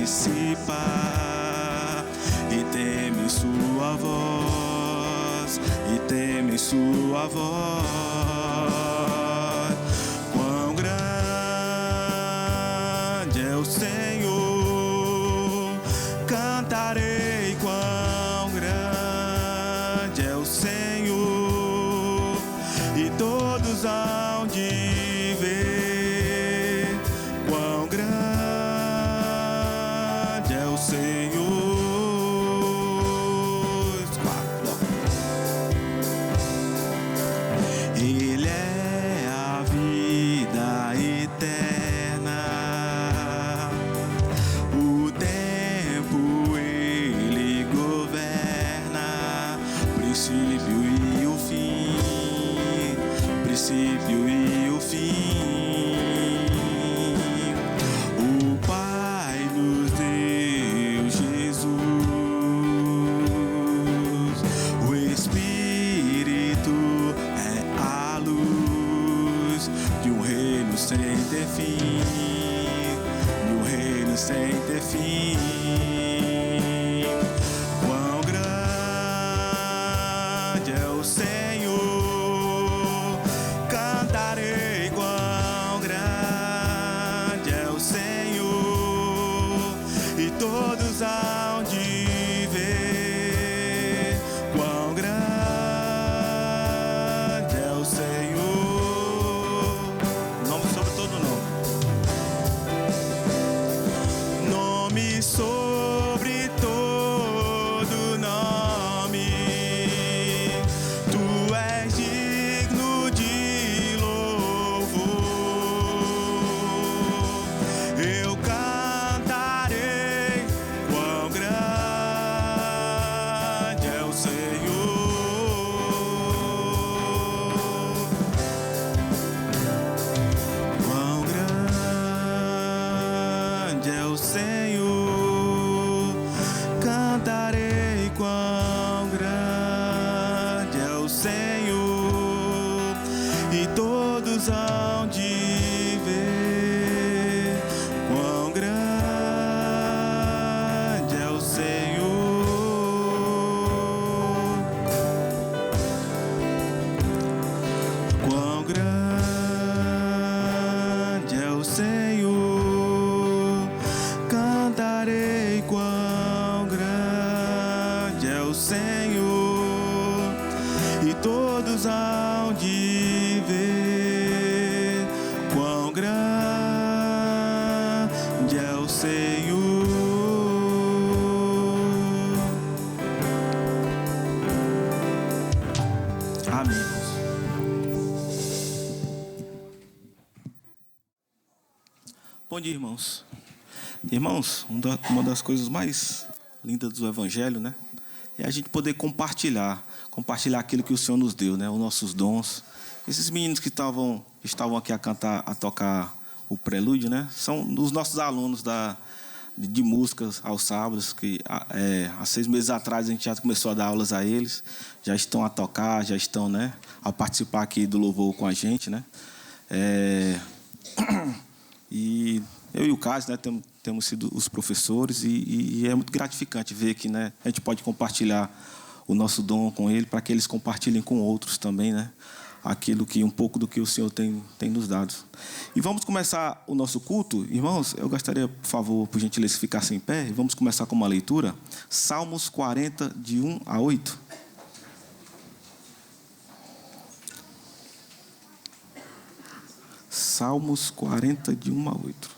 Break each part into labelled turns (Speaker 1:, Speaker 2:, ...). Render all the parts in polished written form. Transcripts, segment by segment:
Speaker 1: dissipar, e temem sua voz, e temem sua voz. Quão grande é o Senhor, cantarei quão grande é o Senhor, e todos hão de ver quão grande é o Senhor. Ele é a vida eterna, o tempo ele governa, princípio e o fim, princípio e o fim. O Pai nos deu Jesus, o Espírito é a luz de um reino sem ter fim, de um reino sem ter fim. Quão grande é o Senhor, cantarei quão grande é o Senhor, e todos hão de ver quão grande é o Senhor. Nome sobre todo nome. Nome sobre todo nome. Tu és digno de louvor. Eu cantarei quão grande é o Senhor. Quão grande é o Senhor, cantarei quão grande é o Senhor, e todos hão de ver quão grande é o Senhor. Quão grande é o Senhor, cantarei quão grande é o Senhor, e todos hão de ver quão grande é o Senhor. Amém, irmãos. Bom dia, irmãos. Irmãos, uma das coisas mais lindas do Evangelho, né, é a gente poder compartilhar aquilo que o Senhor nos deu, né, os nossos dons. Esses meninos que estavam aqui a cantar, a tocar o prelúdio, né, são os nossos alunos de músicas aos sábados, que há 6 meses atrás a gente já começou a dar aulas a eles, já estão a tocar, já estão, né, a participar aqui do louvor com a gente, né. E eu e o Cássio, né, temos sido os professores, e é muito gratificante ver que, né, a gente pode compartilhar o nosso dom com ele, para que eles compartilhem com outros também, né, um pouco do que o Senhor tem nos dado. E vamos começar o nosso culto. Irmãos, eu gostaria, por favor, por gentileza, ficassem em pé, e vamos começar com uma leitura. Salmos 40, de 1 a 8. Salmos 40, de 1 a 8.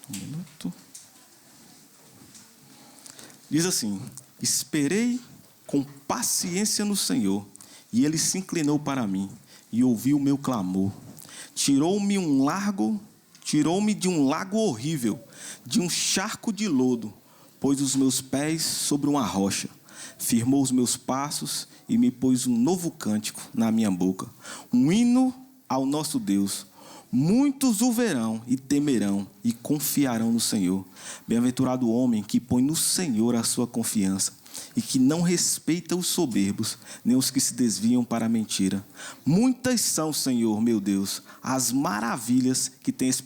Speaker 1: Um minuto. Diz assim: esperei com paciência no Senhor, e Ele se inclinou para mim, e ouviu o meu clamor. Tirou-me de um lago horrível, de um charco de lodo, pôs os meus pés sobre uma rocha, firmou os meus passos e me pôs um novo cântico na minha boca, um hino ao nosso Deus. Muitos o verão e temerão e confiarão no Senhor. Bem-aventurado o homem que põe no Senhor a sua confiança e que não respeita os soberbos, nem os que se desviam para a mentira. Muitas são, Senhor, meu Deus, as maravilhas que tens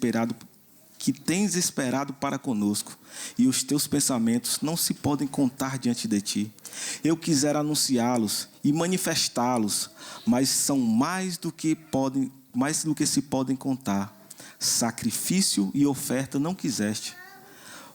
Speaker 1: esperado para conosco, e os teus pensamentos não se podem contar diante de ti. Eu quisera anunciá-los e manifestá-los, mas são mais do que se podem contar. Sacrifício e oferta não quiseste.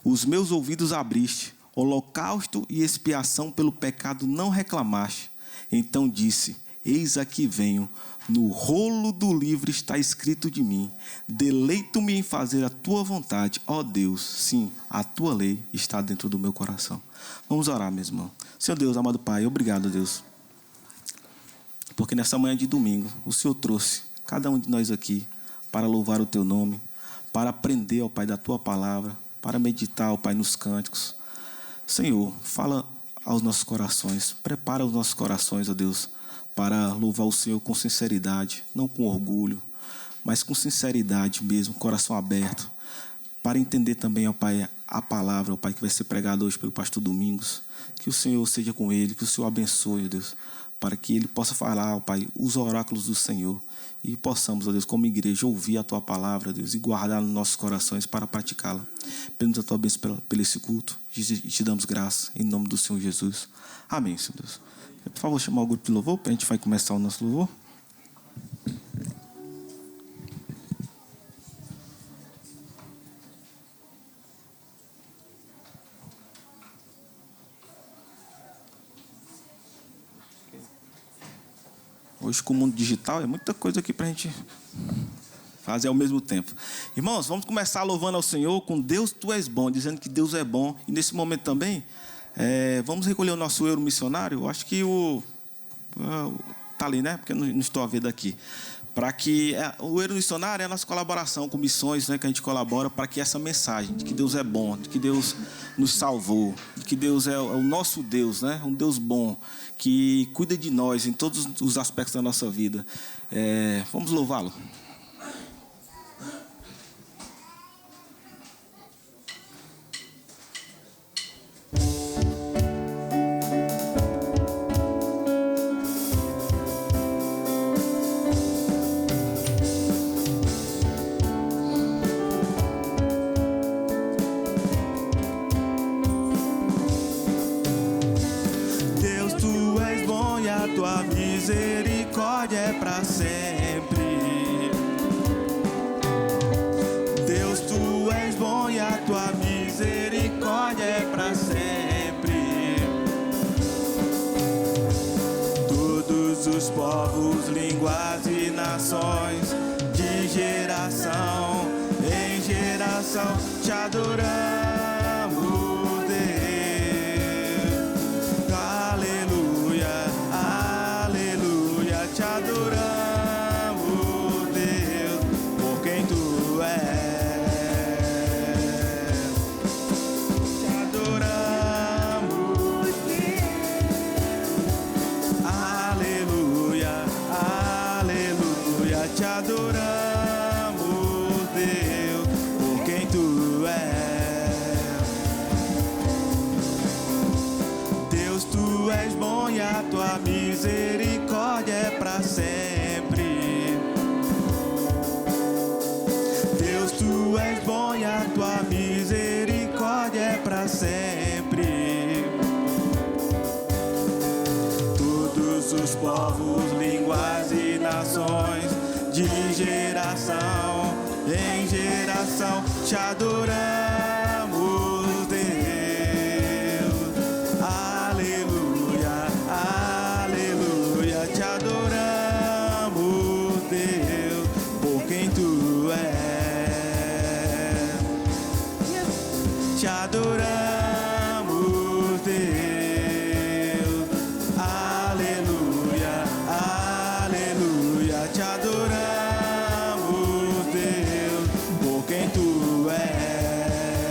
Speaker 1: Os meus ouvidos abriste, holocausto e expiação pelo pecado não reclamaste. Então disse: eis aqui venho, no rolo do livro está escrito de mim. Deleito-me em fazer a tua vontade, ó Deus. Sim, a tua lei está dentro do meu coração. Vamos orar, meu irmão. Senhor Deus, amado Pai, obrigado, Deus, porque nessa manhã de domingo o Senhor trouxe cada um de nós aqui para louvar o teu nome, para aprender, ó Pai, da tua palavra, para meditar, ó Pai, nos cânticos. Senhor, fala aos nossos corações, prepara os nossos corações, ó Deus, para louvar o Senhor com sinceridade, não com orgulho, mas com sinceridade mesmo, coração aberto, para entender também, ó Pai, a palavra, ó Pai, que vai ser pregada hoje pelo pastor Domingos. Que o Senhor seja com ele, que o Senhor abençoe, ó Deus, para que ele possa falar, ó Pai, os oráculos do Senhor, e possamos, ó Deus, como igreja, ouvir a tua palavra, ó Deus, e guardar nos nossos corações para praticá-la. Pedimos a tua bênção pelo esse culto e te damos graça em nome do Senhor Jesus. Amém, Senhor Deus. Por favor, chamar o grupo de louvor, para a gente vai começar o nosso louvor. Hoje, com o mundo digital, é muita coisa aqui para a gente fazer ao mesmo tempo. Irmãos, vamos começar louvando ao Senhor com Deus, Tu és bom, dizendo que Deus é bom. E nesse momento também, vamos recolher o nosso euro missionário. Eu acho que está ali, né? Porque eu não estou a ver daqui. Para que o euro missionário é a nossa colaboração com missões, né, que a gente colabora para que essa mensagem de que Deus é bom, de que Deus nos salvou, de que Deus é o nosso Deus, né, um Deus bom, que cuida de nós em todos os aspectos da nossa vida. Vamos louvá-lo. Misericórdia é para sempre. Deus, Tu és bom e a tua misericórdia é para sempre. Todos os povos, línguas e nações, de geração em geração, te adoramos, Deus. Aleluia. Te adoramos, Deus, por quem Tu és. Te adoramos, Deus. Aleluia, aleluia. Te adoramos, Deus, por quem Tu és. Deus, Tu és bom e a tua misericórdia é para sempre. Deus, Tu és bom e a tua misericórdia é para sempre. Todos os povos, línguas e nações, de geração em geração, te adoramos, Deus. Aleluia, aleluia. Te adoramos, Deus, por quem Tu és. Te adoramos, Deus. Aleluia, aleluia. Te adoramos, Deus, por quem Tu és.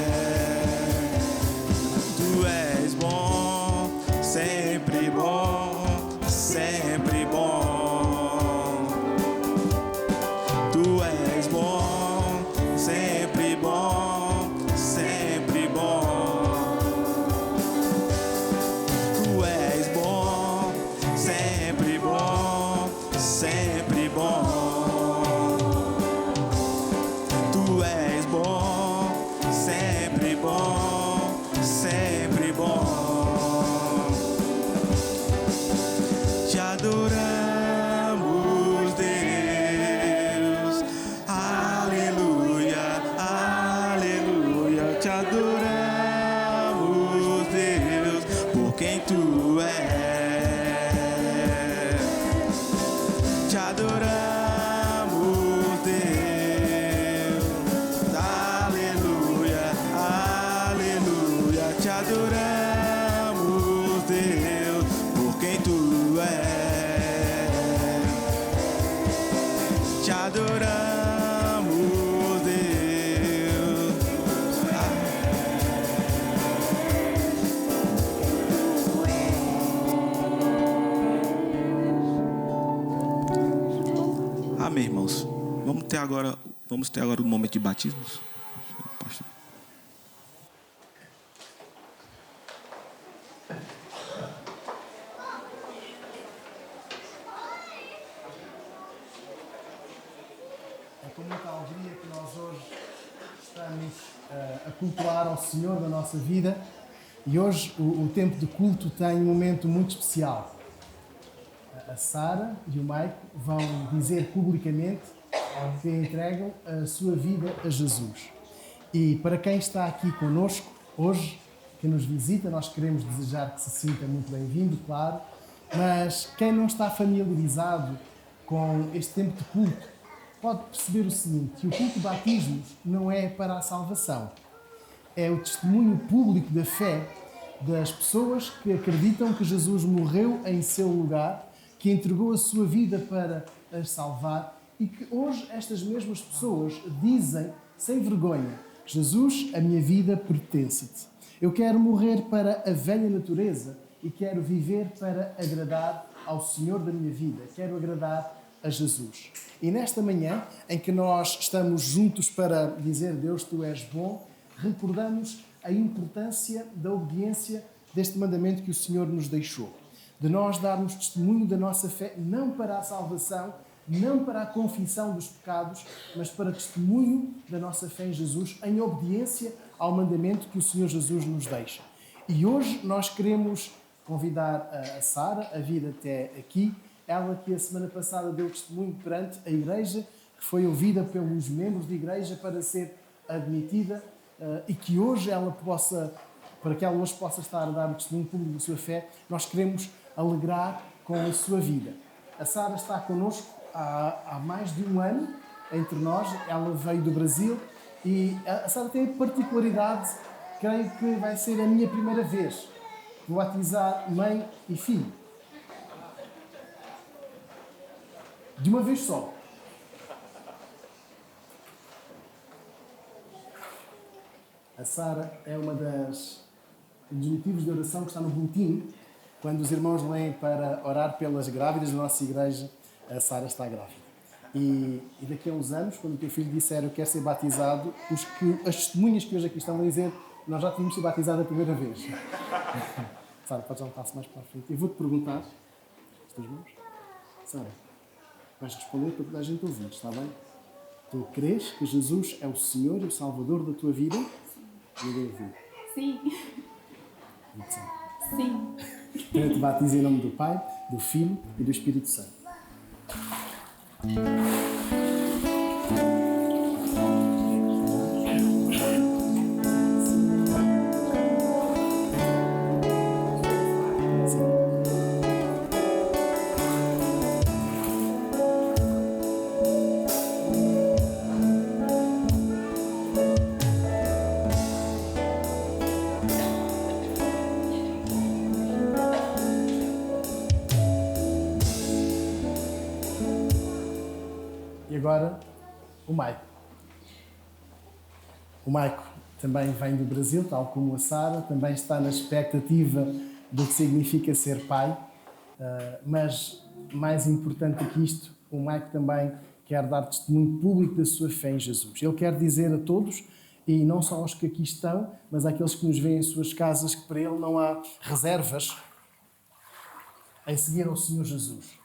Speaker 1: sempre bom. Tu és bom, sempre bom, sempre bom. Te adoramos, Deus. Aleluia, aleluia. Te adoramos, Deus, por quem tu és. Te adoramos, Deus. Aleluia, aleluia. Te adoramos, Deus, por quem tu és. Te adoramos, Deus. Amém, irmãos. Vamos ter agora um momento de batismos.
Speaker 2: É com muita alegria que nós hoje estamos a cultuar ao Senhor da nossa vida, e hoje o tempo de culto tem um momento muito especial. A Sara e o Maico vão dizer publicamente que entregam a sua vida a Jesus. E para quem está aqui connosco hoje, que nos visita, nós queremos desejar que se sinta muito bem-vindo, claro, mas quem não está familiarizado com este tempo de culto pode perceber o seguinte: que o culto de batismos não é para a salvação. É o testemunho público da fé das pessoas que acreditam que Jesus morreu em seu lugar, que entregou a sua vida para as salvar, e que hoje estas mesmas pessoas dizem sem vergonha: Jesus, a minha vida pertence-te. Eu quero morrer para a velha natureza e quero viver para agradar ao Senhor da minha vida. Quero agradar a Jesus. E nesta manhã, em que nós estamos juntos para dizer Deus, tu és bom, recordamos a importância da obediência deste mandamento que o Senhor nos deixou. De nós darmos testemunho da nossa fé, não para a salvação, não para a confissão dos pecados, mas para testemunho da nossa fé em Jesus, em obediência ao mandamento que o Senhor Jesus nos deixa. E hoje nós queremos convidar a Sara a vir até aqui, ela que a semana passada deu testemunho perante a igreja, que foi ouvida pelos membros da igreja para ser admitida, e que hoje ela possa, para que ela hoje possa estar a dar o testemunho público da sua fé, nós queremos alegrar com a sua vida. A Sara está connosco há mais de um ano entre nós, ela veio do Brasil, e a Sara tem a particularidade, creio que vai ser a minha primeira vez, de batizar mãe e filho. De uma vez só. A Sara é um dos motivos de oração que está no boletim. Quando os irmãos leem para orar pelas grávidas da nossa igreja, a Sara está grávida. E daqui a uns anos, quando o teu filho disser eu quero ser batizado, as testemunhas que hoje aqui estão a dizer, nós já tínhamos sido batizados a primeira vez. Sara, podes dar um passo mais para a frente. Eu vou-te perguntar, as tuas mãos. Sara, vais responder para toda a gente ouvir, está bem? Tu crês que Jesus é o Senhor e o Salvador da tua vida? Ninguém ouviu.
Speaker 3: Sim. Sim.
Speaker 2: Eu te batizo em nome do Pai, do Filho e do Espírito Santo. E agora, o Maico. O Maico também vem do Brasil, tal como a Sara, também está na expectativa do que significa ser pai, mas mais importante do que isto, o Maico também quer dar testemunho público da sua fé em Jesus. Ele quer dizer a todos, e não só aos que aqui estão, mas àqueles que nos veem em suas casas, que para ele não há reservas em seguir ao Senhor Jesus.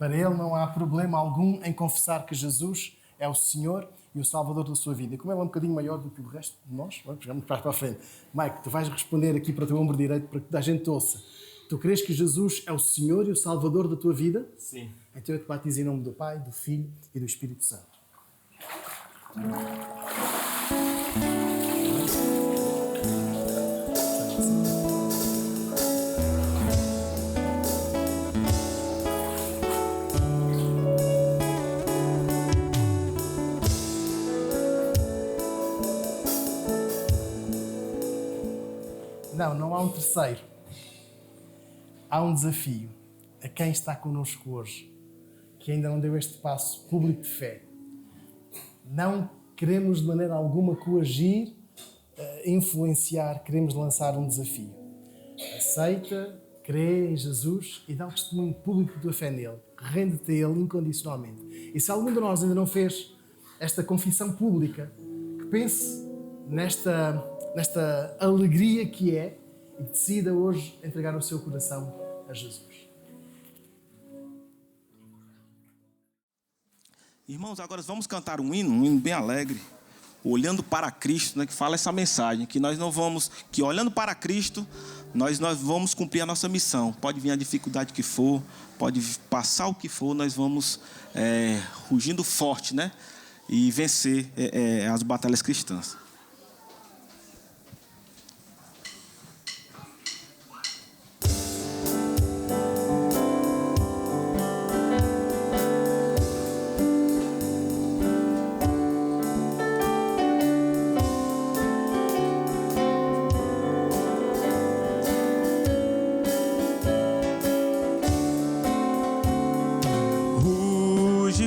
Speaker 2: Para ele não há problema algum em confessar que Jesus é o Senhor e o Salvador da sua vida. E como ele é um bocadinho maior do que o resto de nós, vamos para a frente. Mike, tu vais responder aqui para o teu ombro direito para que toda a gente te ouça. Tu crês que Jesus é o Senhor e o Salvador da tua vida?
Speaker 3: Sim.
Speaker 2: Então eu te batizo em nome do Pai, do Filho e do Espírito Santo. Não há um terceiro. Há um desafio a quem está connosco hoje, que ainda não deu este passo público de fé. Não queremos de maneira alguma coagir, influenciar, queremos lançar um desafio. Aceita, crê em Jesus e dá o testemunho público da fé nele. Rende-te a ele incondicionalmente. E se algum de nós ainda não fez esta confissão pública, que pense nesta alegria que é e que decida hoje entregar o seu coração a Jesus.
Speaker 1: Irmãos, agora vamos cantar um hino bem alegre, olhando para Cristo, né, que fala essa mensagem, que nós não vamos, que olhando para Cristo, nós vamos cumprir a nossa missão. Pode vir a dificuldade que for, pode passar o que for, nós vamos rugindo forte, né, e vencer as batalhas cristãs.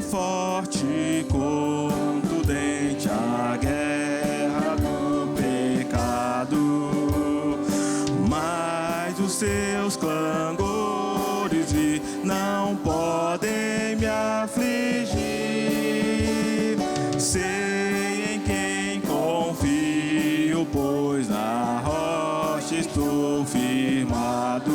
Speaker 1: Forte, contundente a guerra do pecado, mas os seus clangores não podem me afligir. Sei em quem confio, pois na rocha estou firmado,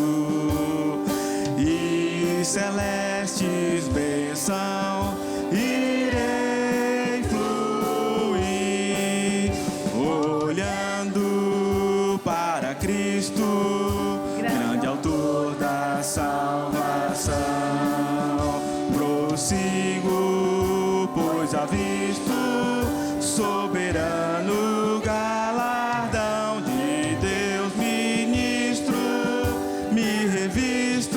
Speaker 1: e celestes bênçãos irei fluir, olhando para Cristo, grande autor da salvação. Prossigo, pois avisto soberano galardão de Deus ministro, me revisto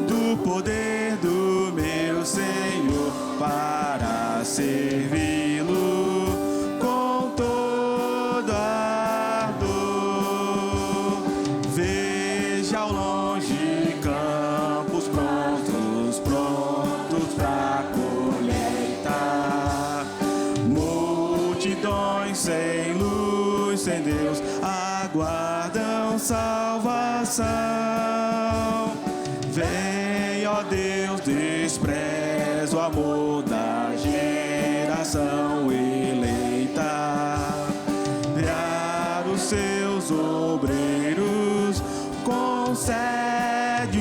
Speaker 1: do poder do meu Senhor para servi-lo com todo ardor. Veja ao longe campos prontos para colheita, multidões sem luz, sem Deus, aguardam salvação. Vem, ó Deus, despreza o amor da geração eleita, criar os seus obreiros, concede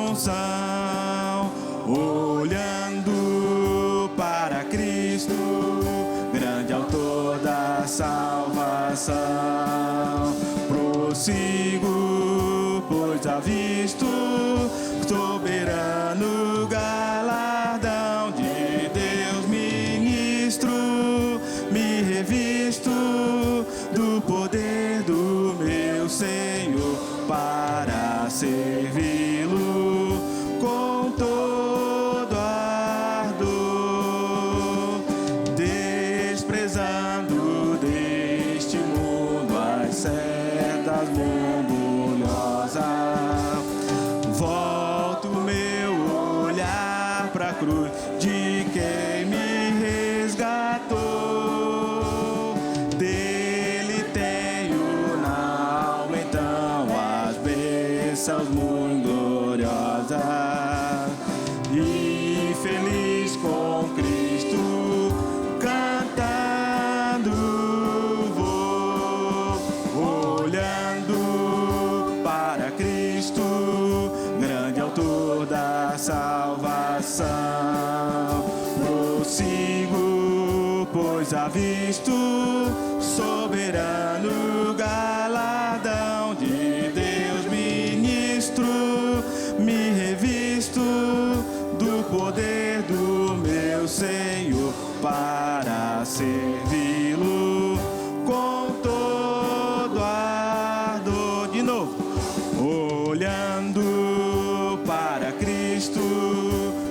Speaker 1: unção, olhando para Cristo, grande autor da salvação. Prossigo, pois avisto soberano galardão de Deus ministro, me revisto do poder do meu Senhor para servi-lo com todo ardor, desprezando deste mundo as setas borbulhosas. Volto meu olhar pra cruz de quem me resgatou. Dele tenho na alma então as bênçãos muito gloriosas. E feliz com Cristo cantando vou, olhando para Cristo, grande autor da salvação. Prossigo, pois avisto soberano galardão de Deus, ministro, me revisto do poder do meu Senhor para servi-lo com todo ardor. De novo, olhando para Cristo,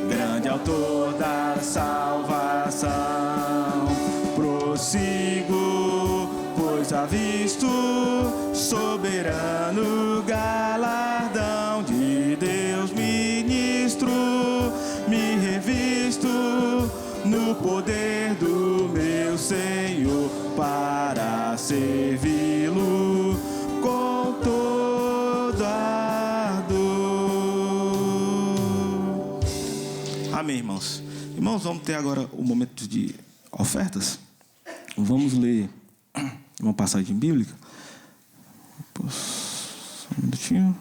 Speaker 1: grande autor da salvação, prossigo, pois avisto soberano galardão de Deus, ministro, me revisto no poder do meu Senhor para servi-lo com todo ardor. Amém, irmãos. Irmãos, vamos ter agora o momento de ofertas. Vamos ler uma passagem bíblica. Só um minutinho.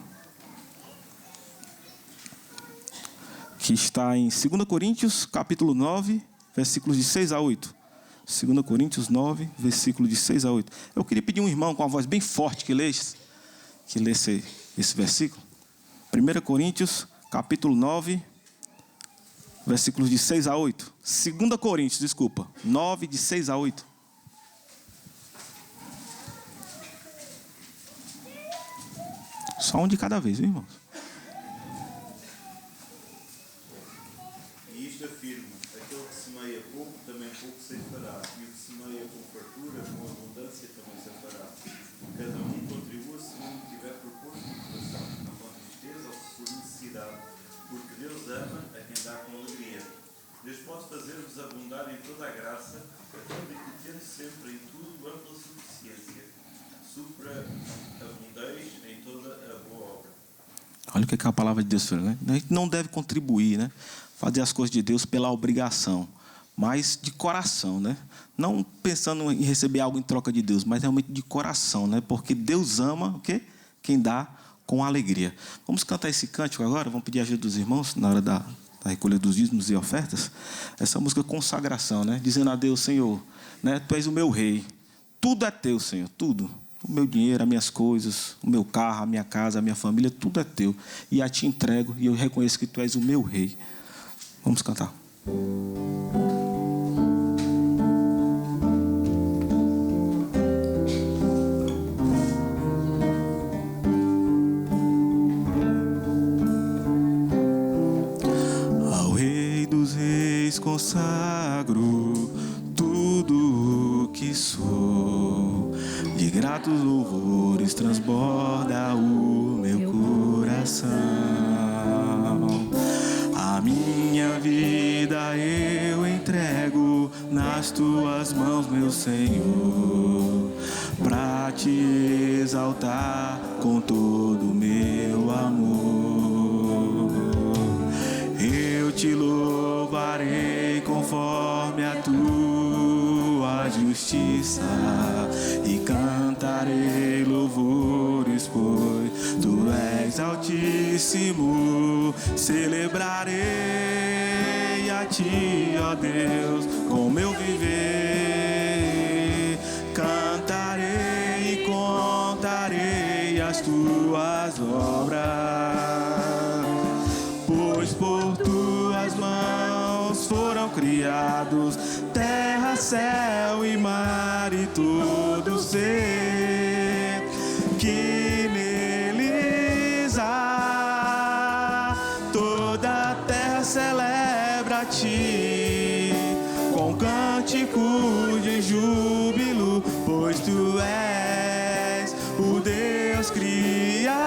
Speaker 1: Que está em 2 Coríntios, capítulo 9, versículos de 6 a 8. 2 Coríntios 9, versículo de 6 a 8. Eu queria pedir um irmão com uma voz bem forte que lesse esse versículo. 1 Coríntios, capítulo 9, versículos de 6 a 8. 2 Coríntios, desculpa. 9, de 6 a 8. Só um de cada vez, viu, irmãos?
Speaker 3: E isto afirmo: aquele que semeia pouco, também pouco ceifará, e o que semeia com fartura, com abundância, também ceifará. Cada um contribua segundo tiver proposto no coração, não com tristeza ou por necessidade, porque Deus ama a quem dá com alegria. Deus pode fazer-vos abundar em toda a graça, a fim de que, tendo sempre em tudo ampla suficiência, supra-abundeis em toda a boa obra.
Speaker 1: Olha o que é a palavra de Deus fala, né? A gente não deve contribuir, né? Fazer as coisas de Deus pela obrigação, mas de coração, né? Não pensando em receber algo em troca de Deus, mas realmente de coração, né? Porque Deus ama o quê? Quem dá com alegria. Vamos cantar esse cântico agora? Vamos pedir ajuda dos irmãos na hora da recolha dos dízimos e ofertas. Essa música consagração, né? Dizendo a Deus: Senhor, né? Tu és o meu rei. Tudo é teu, Senhor, tudo. O meu dinheiro, as minhas coisas, o meu carro, a minha casa, a minha família, tudo é teu. E a ti entrego e eu reconheço que tu és o meu rei. Vamos cantar. Ao Rei dos Reis consagro tudo o que sou. De gratos louvores transborda o meu coração. A minha vida eu entrego nas tuas mãos, meu Senhor, pra te exaltar com todo o meu amor. Eu te louvarei conforme a tua justiça e cantarei louvores, pois tu és altíssimo. Celebrarei a ti, ó Deus, com meu viver. Cantarei e contarei as tuas obras, pois por tuas mãos foram criados terra, céu e mar e todo ser que neles há. Toda a terra celebra a ti com cânticos de júbilo, pois tu és o Deus Criador.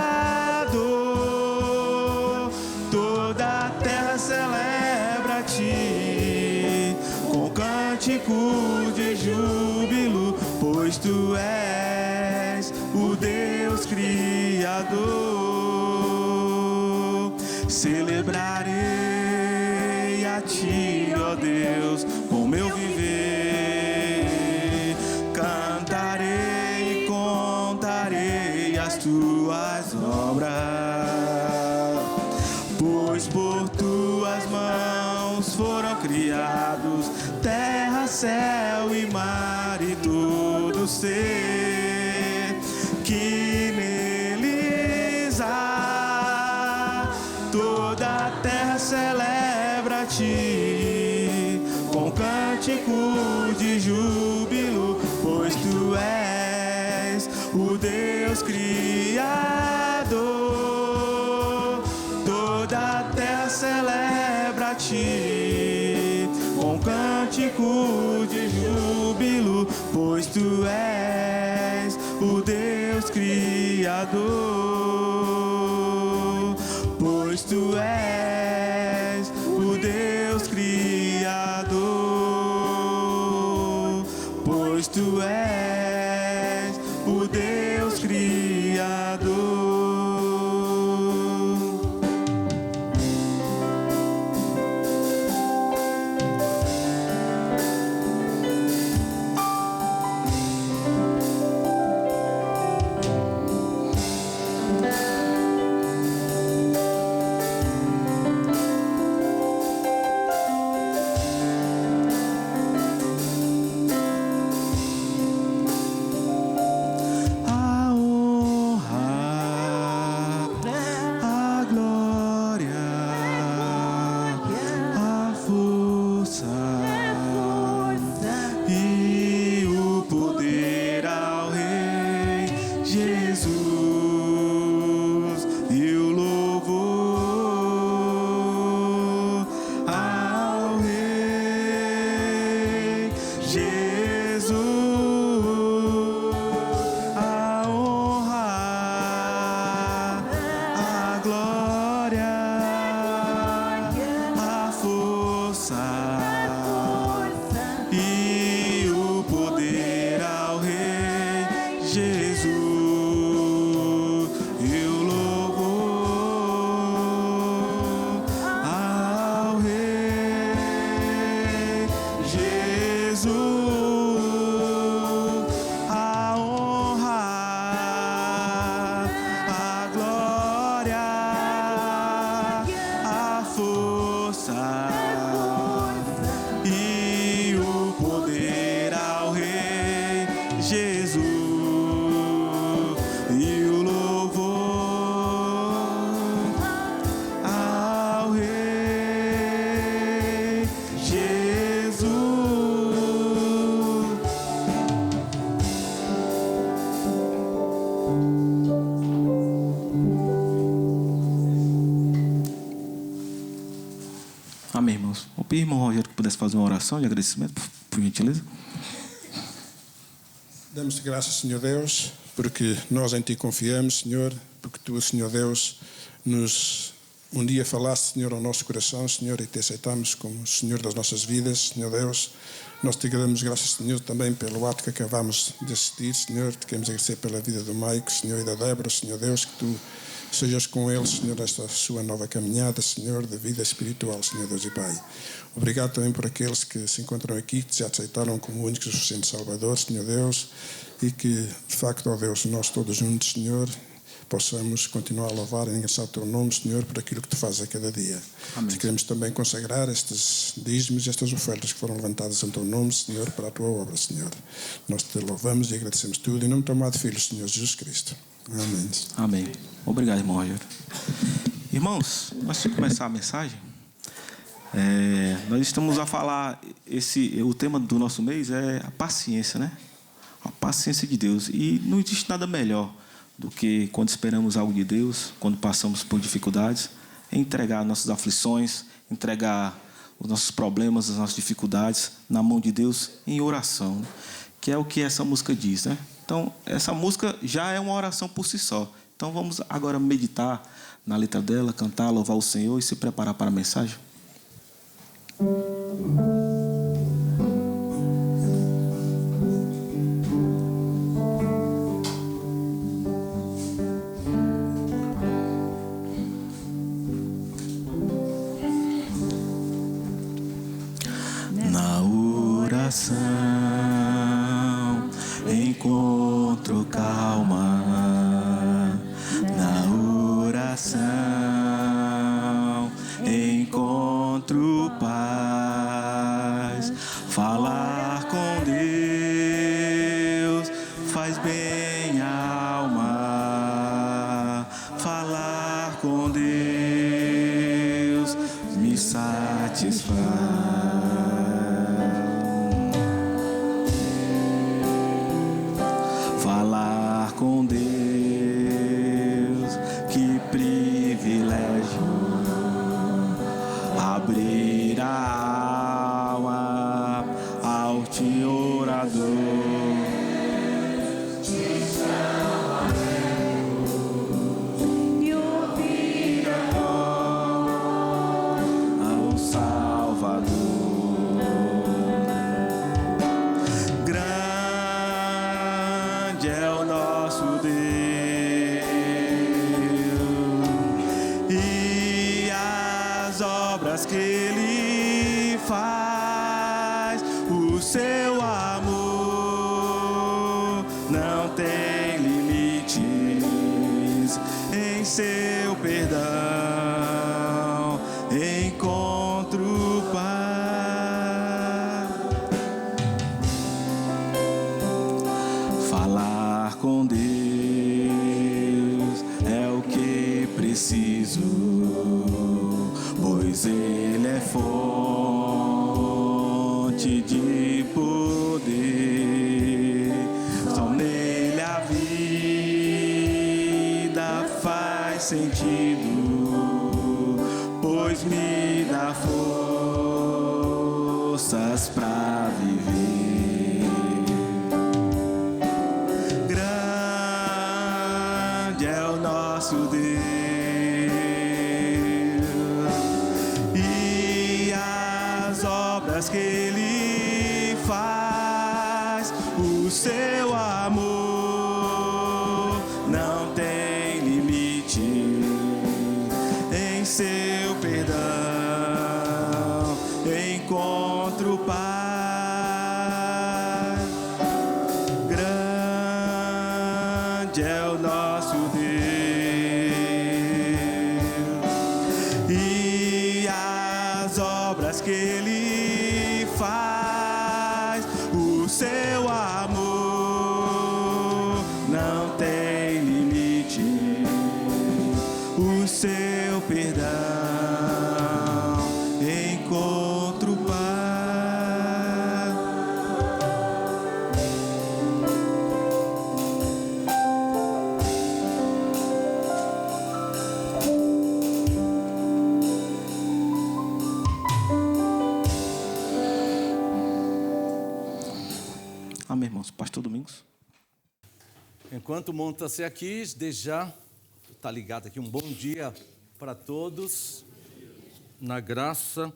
Speaker 1: Toda a terra celebra a ti com cânticos de júbilo, pois tu és o Deus Criador. Celebrarei a ti, ó Deus, com meu viver. Cantarei e contarei as tuas obras, pois por tuas mãos foram criados, terra, céu e mar e todo ser que neles há. Toda a terra celebra a ti com cântico de júbilo, pois tu és o Deus Criador. Toda a terra celebra a ti com cântico de júbilo, pois tu és o Deus Criador. Pois tu és o Deus Criador. Pois tu és o Deus Criador. Amém, irmãos. Vou pedir, irmão Rogério, que pudesse fazer uma oração de agradecimento, por gentileza.
Speaker 4: Damos-te graças, Senhor Deus, porque nós em Ti confiamos, Senhor, porque Tu, Senhor Deus, um dia falaste, Senhor, ao nosso coração, Senhor, e Te aceitamos como Senhor das nossas vidas, Senhor Deus. Nós Te damos graças, Senhor, também pelo ato que acabamos de assistir, Senhor. Te queremos agradecer pela vida do Maico, Senhor, e da Débora, Senhor Deus, que Tu sejas com eles, Senhor, esta sua nova caminhada, Senhor, de vida espiritual, Senhor Deus e Pai. Obrigado também por aqueles que se encontram aqui, que já te aceitaram como único e suficiente Salvador, Senhor Deus, e que, de facto, ó Deus, nós todos juntos, Senhor, possamos continuar a louvar e engraçar o Teu nome, Senhor, por aquilo que Tu fazes a cada dia. Te queremos também consagrar estes dízimos e estas ofertas que foram levantadas em Teu nome, Senhor, para a Tua obra, Senhor. Nós Te louvamos e agradecemos tudo, em nome do Teu amado Filho, Senhor Jesus Cristo. Amém.
Speaker 1: Amém. Obrigado, irmão Rogério. Irmãos, antes de começar a mensagem, nós estamos a falar, o tema do nosso mês é a paciência, né? A paciência de Deus. E não existe nada melhor do que quando esperamos algo de Deus, quando passamos por dificuldades, é entregar nossas aflições, entregar os nossos problemas, as nossas dificuldades na mão de Deus em oração, que é o que essa música diz, né? Então, essa música já é uma oração por si só. Então, vamos agora meditar na letra dela, cantar, louvar o Senhor e se preparar para a mensagem. Na oração encontro calma, na oração encontro paz. O seu amor não tem limites. Em seu perdão encontro paz. Falar com Deus é o que preciso, pois Ele é fonte de poder. Só nele a vida faz sentido, pois me dá forças pra viver. Grande é o nosso Deus, e as obras que Ele faz. O seu amor não tem limite. Em seu perdão encontro paz. Grande é o nosso Deus, e as obras que Ele faz. O seu amor não tem limite. O seu perdão encontro paz. Amém, irmãos. Pastor Domingos.
Speaker 5: Enquanto monta-se aqui, desde já está ligado aqui, um bom dia para todos, na graça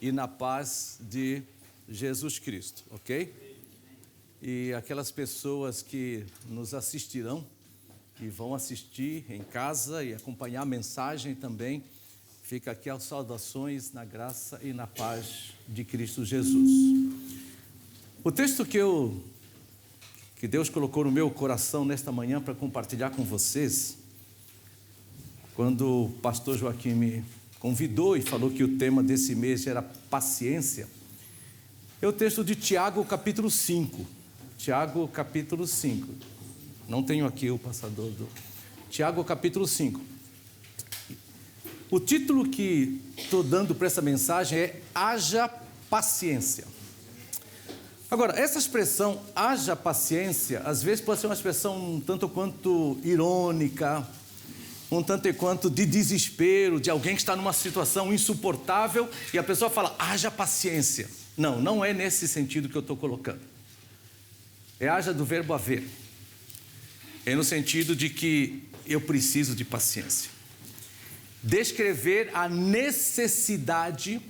Speaker 5: e na paz de Jesus Cristo, ok? E aquelas pessoas que nos assistirão, que vão assistir em casa e acompanhar a mensagem também, fica aqui as saudações na graça e na paz de Cristo Jesus. O texto que Deus colocou no meu coração nesta manhã para compartilhar com vocês, quando o pastor Joaquim me convidou e falou que o tema desse mês era paciência, é o texto de Tiago capítulo 5. Tiago capítulo 5. Não tenho aqui o passador do... Tiago capítulo 5. O título que estou dando para essa mensagem é Haja Paciência. Agora, essa expressão, haja paciência, às vezes pode ser uma expressão um tanto quanto irônica, um tanto quanto de desespero, de alguém que está numa situação insuportável e a pessoa fala, haja paciência. Não, não é nesse sentido que eu estou colocando. É haja do verbo haver. É no sentido de que eu preciso de paciência. Descrever a necessidade,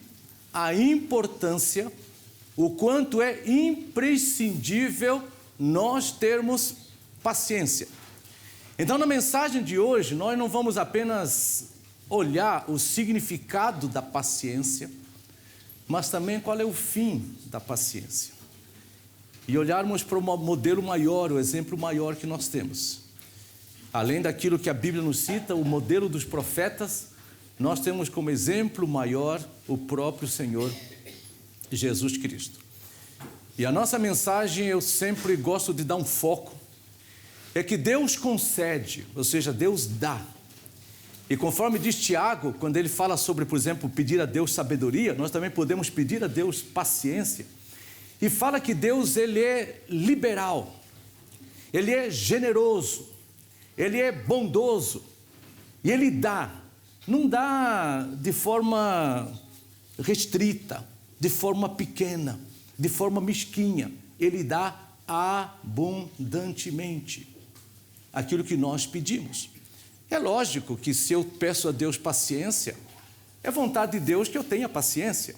Speaker 5: a importância, o quanto é imprescindível nós termos paciência. Então, na mensagem de hoje, nós não vamos apenas olhar o significado da paciência, mas também qual é o fim da paciência. E olharmos para o modelo maior, o exemplo maior que nós temos. Além daquilo que a Bíblia nos cita, o modelo dos profetas, nós temos como exemplo maior o próprio Senhor Jesus Cristo. E a nossa mensagem, eu sempre gosto de dar um foco, é que Deus concede, ou seja, Deus dá. E conforme diz Tiago, quando ele fala sobre, por exemplo, pedir a Deus sabedoria, nós também podemos pedir a Deus paciência. E fala que Deus, ele é liberal, ele é generoso, ele é bondoso, e ele dá. Não dá de forma restrita, de forma pequena, de forma mesquinha. Ele dá abundantemente aquilo que nós pedimos. É lógico que se eu peço a Deus paciência, é vontade de Deus que eu tenha paciência.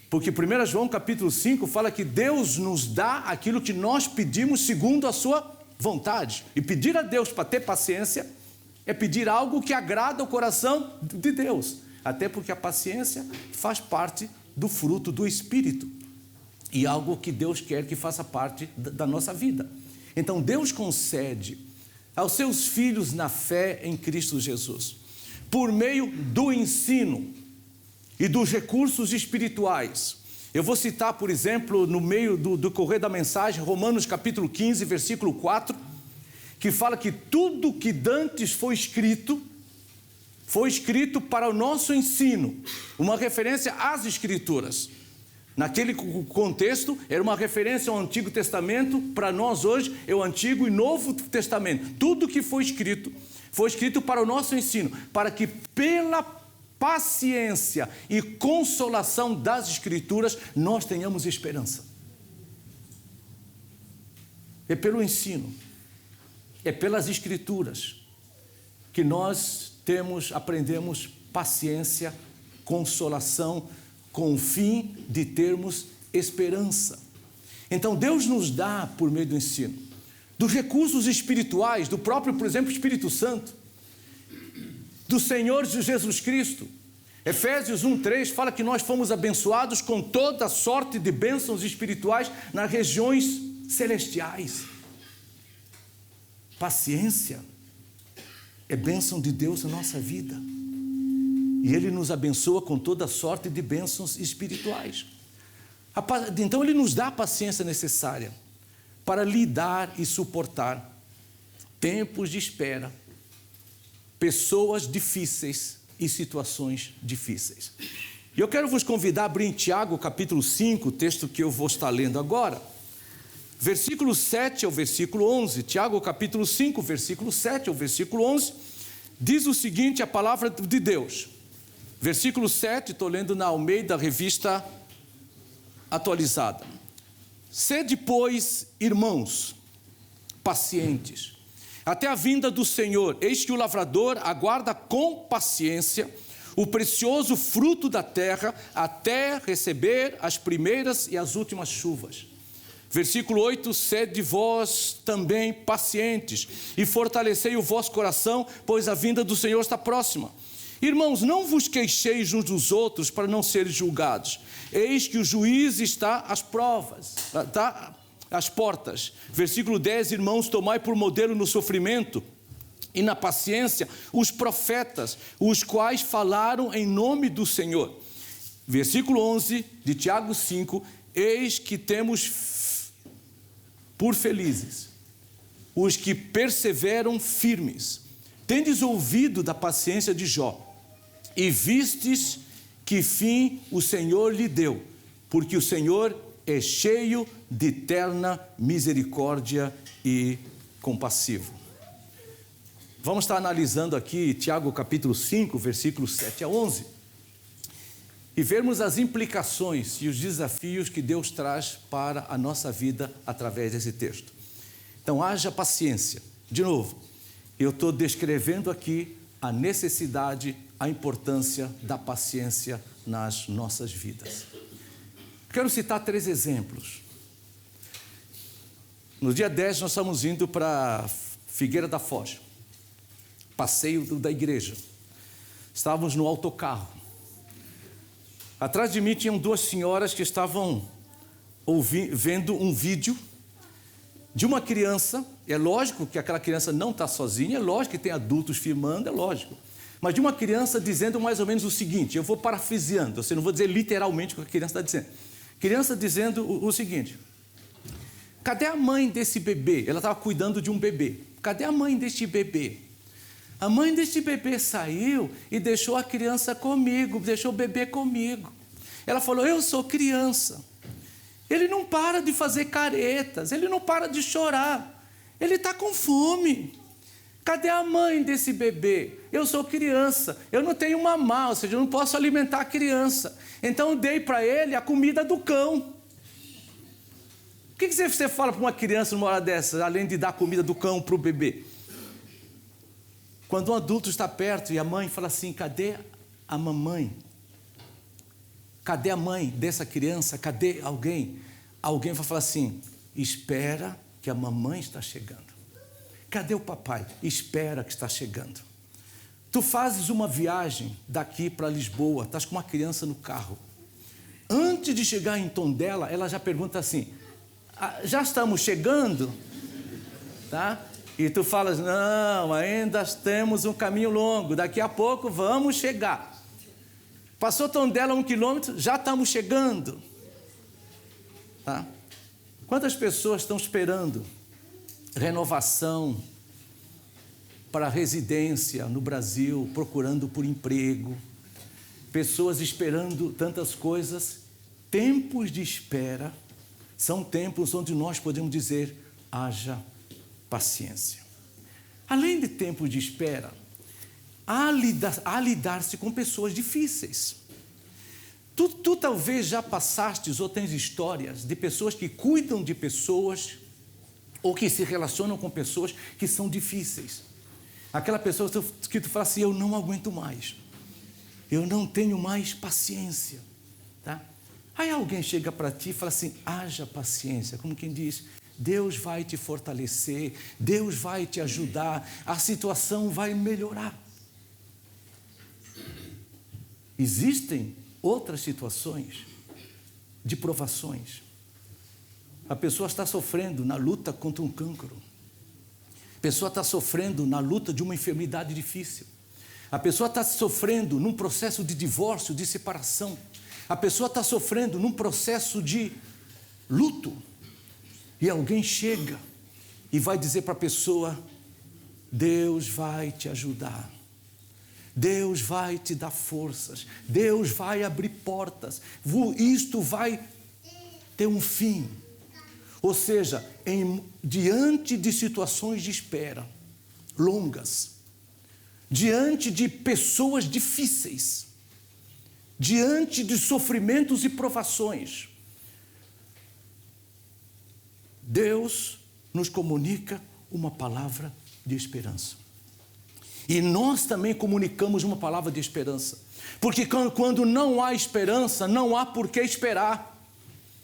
Speaker 5: Porque 1 João capítulo 5 fala que Deus nos dá aquilo que nós pedimos segundo a sua vontade. E pedir a Deus para ter paciência é pedir algo que agrada o coração de Deus. Até porque a paciência faz parte do fruto do Espírito. e algo que Deus quer que faça parte da nossa vida. Então Deus concede aos seus filhos na fé em Cristo Jesus, por meio do ensino e dos recursos espirituais. Eu vou citar, por exemplo, no meio do correr da mensagem, Romanos capítulo 15, versículo 4, que fala que tudo que dantes foi escrito para o nosso ensino, uma referência às Escrituras. Naquele contexto, era uma referência ao Antigo Testamento, para nós hoje é o Antigo e Novo Testamento. Tudo que foi escrito para o nosso ensino, para que pela paciência e consolação das Escrituras nós tenhamos esperança. É pelo ensino, é pelas Escrituras que nós aprendemos paciência, consolação, com o fim de termos esperança. Então Deus nos dá, por meio do ensino, dos recursos espirituais, do próprio, por exemplo, Espírito Santo, do Senhor Jesus Cristo. Efésios 1:3 fala que nós fomos abençoados com toda sorte de bênçãos espirituais nas regiões celestiais. Paciência é bênção de Deus na nossa vida. E Ele nos abençoa com toda sorte de bênçãos espirituais. Então Ele nos dá a paciência necessária para lidar e suportar tempos de espera, pessoas difíceis e situações difíceis. E eu quero vos convidar a abrir em Tiago capítulo 5, o texto que eu vou estar lendo agora, versículo 7 ao versículo 11. Tiago capítulo 5, versículo 7 ao versículo 11, diz o seguinte, a palavra de Deus. Versículo 7, estou lendo na Almeida, revista atualizada. Sede, pois, irmãos, pacientes, até a vinda do Senhor. Eis que o lavrador aguarda com paciência o precioso fruto da terra, até receber as primeiras e as últimas chuvas. Versículo 8, sede vós também pacientes, e fortalecei o vosso coração, pois a vinda do Senhor está próxima. Irmãos, não vos queixeis uns dos outros para não seres julgados. Eis que o juiz está às portas. Versículo 10, irmãos, tomai por modelo no sofrimento e na paciência os profetas, os quais falaram em nome do Senhor. Versículo 11 de Tiago 5, eis que temos por felizes os que perseveram firmes. Tendes ouvido da paciência de Jó, e vistes que fim o Senhor lhe deu, porque o Senhor é cheio de eterna misericórdia e compassivo. Vamos estar analisando aqui Tiago capítulo 5, versículos 7 a 11, e vermos as implicações e os desafios que Deus traz para a nossa vida através desse texto. Então, haja paciência. De novo, eu estou descrevendo aqui a necessidade, a importância da paciência nas nossas vidas. Quero citar 3 exemplos. No dia 10 nós estamos indo para Figueira da Foz, passeio da igreja. Estávamos no autocarro. Atrás de mim tinham 2 senhoras que estavam vendo um vídeo de uma criança. É lógico que aquela criança não está sozinha, é lógico que tem adultos filmando, é lógico. Mas de uma criança dizendo mais ou menos o seguinte, eu vou parafraseando, eu não vou dizer literalmente o que a criança está dizendo. Criança dizendo o seguinte: cadê a mãe desse bebê? Ela estava cuidando de um bebê. Cadê a mãe deste bebê? A mãe deste bebê saiu e deixou a criança comigo, deixou o bebê comigo. Ela falou, eu sou criança. Ele não para de fazer caretas, ele não para de chorar. Ele está com fome. Cadê a mãe desse bebê? Eu sou criança, eu não tenho mamar, ou seja, eu não posso alimentar a criança. Então eu dei para ele a comida do cão. O que você fala para uma criança numa hora dessa, além de dar a comida do cão para o bebê? Quando um adulto está perto e a mãe fala assim, cadê a mamãe? Cadê a mãe dessa criança? Cadê alguém? Alguém vai falar assim, espera que a mamãe está chegando. Cadê o papai? Espera que está chegando. Tu fazes uma viagem daqui para Lisboa, estás com uma criança no carro. Antes de chegar em Tondela, ela já pergunta assim: já estamos chegando? Tá? E tu falas: não, ainda temos um caminho longo, daqui a pouco vamos chegar. Passou Tondela 1 quilômetro, já estamos chegando. Tá? Quantas pessoas estão esperando renovação para residência no Brasil, procurando por emprego? Pessoas esperando tantas coisas. Tempos de espera são tempos onde nós podemos dizer: haja paciência. Além de tempos de espera, há lidar-se com pessoas difíceis. Tu talvez já passastes ou tens histórias de pessoas que cuidam de pessoas ou que se relacionam com pessoas que são difíceis. Aquela pessoa que tu fala assim: eu não aguento mais, eu não tenho mais paciência. Tá? Aí alguém chega para ti e fala assim: haja paciência, como quem diz: Deus vai te fortalecer, Deus vai te ajudar, a situação vai melhorar. Existem outras situações de provações. A pessoa está sofrendo na luta contra um cancro. A pessoa está sofrendo na luta de uma enfermidade difícil. A pessoa está sofrendo num processo de divórcio, de separação. A pessoa está sofrendo num processo de luto. E alguém chega e vai dizer para a pessoa: Deus vai te ajudar. Deus vai te dar forças. Deus vai abrir portas. Isto vai ter um fim. Ou seja, diante de situações de espera longas, diante de pessoas difíceis, diante de sofrimentos e provações, Deus nos comunica uma palavra de esperança. E nós também comunicamos uma palavra de esperança. Porque quando não há esperança, não há por que esperar.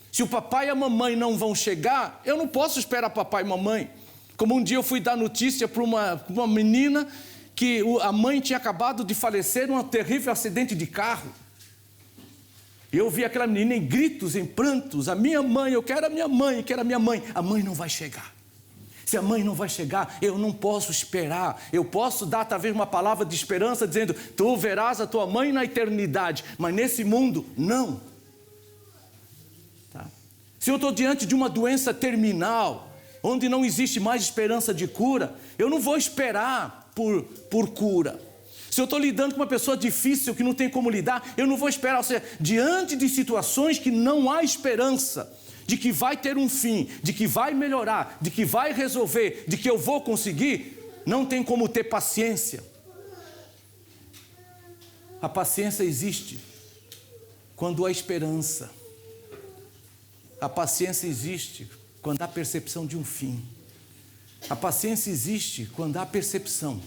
Speaker 5: Se o papai e a mamãe não vão chegar, eu não posso esperar papai e mamãe. Como um dia eu fui dar notícia para uma menina que a mãe tinha acabado de falecer num terrível acidente de carro. Eu vi aquela menina em gritos, em prantos: a minha mãe, eu quero a minha mãe, eu quero a minha mãe. A mãe não vai chegar. Se a mãe não vai chegar, eu não posso esperar. Eu posso dar talvez uma palavra de esperança dizendo: tu verás a tua mãe na eternidade, mas nesse mundo, não. Tá? Se eu estou diante de uma doença terminal, onde não existe mais esperança de cura, eu não vou esperar por cura. Se eu estou lidando com uma pessoa difícil que não tem como lidar, eu não vou esperar. Ou seja, diante de situações que não há esperança de que vai ter um fim, de que vai melhorar, de que vai resolver, de que eu vou conseguir, não tem como ter paciência. A paciência existe quando há esperança. A paciência existe quando há percepção de um fim. A paciência existe quando há percepção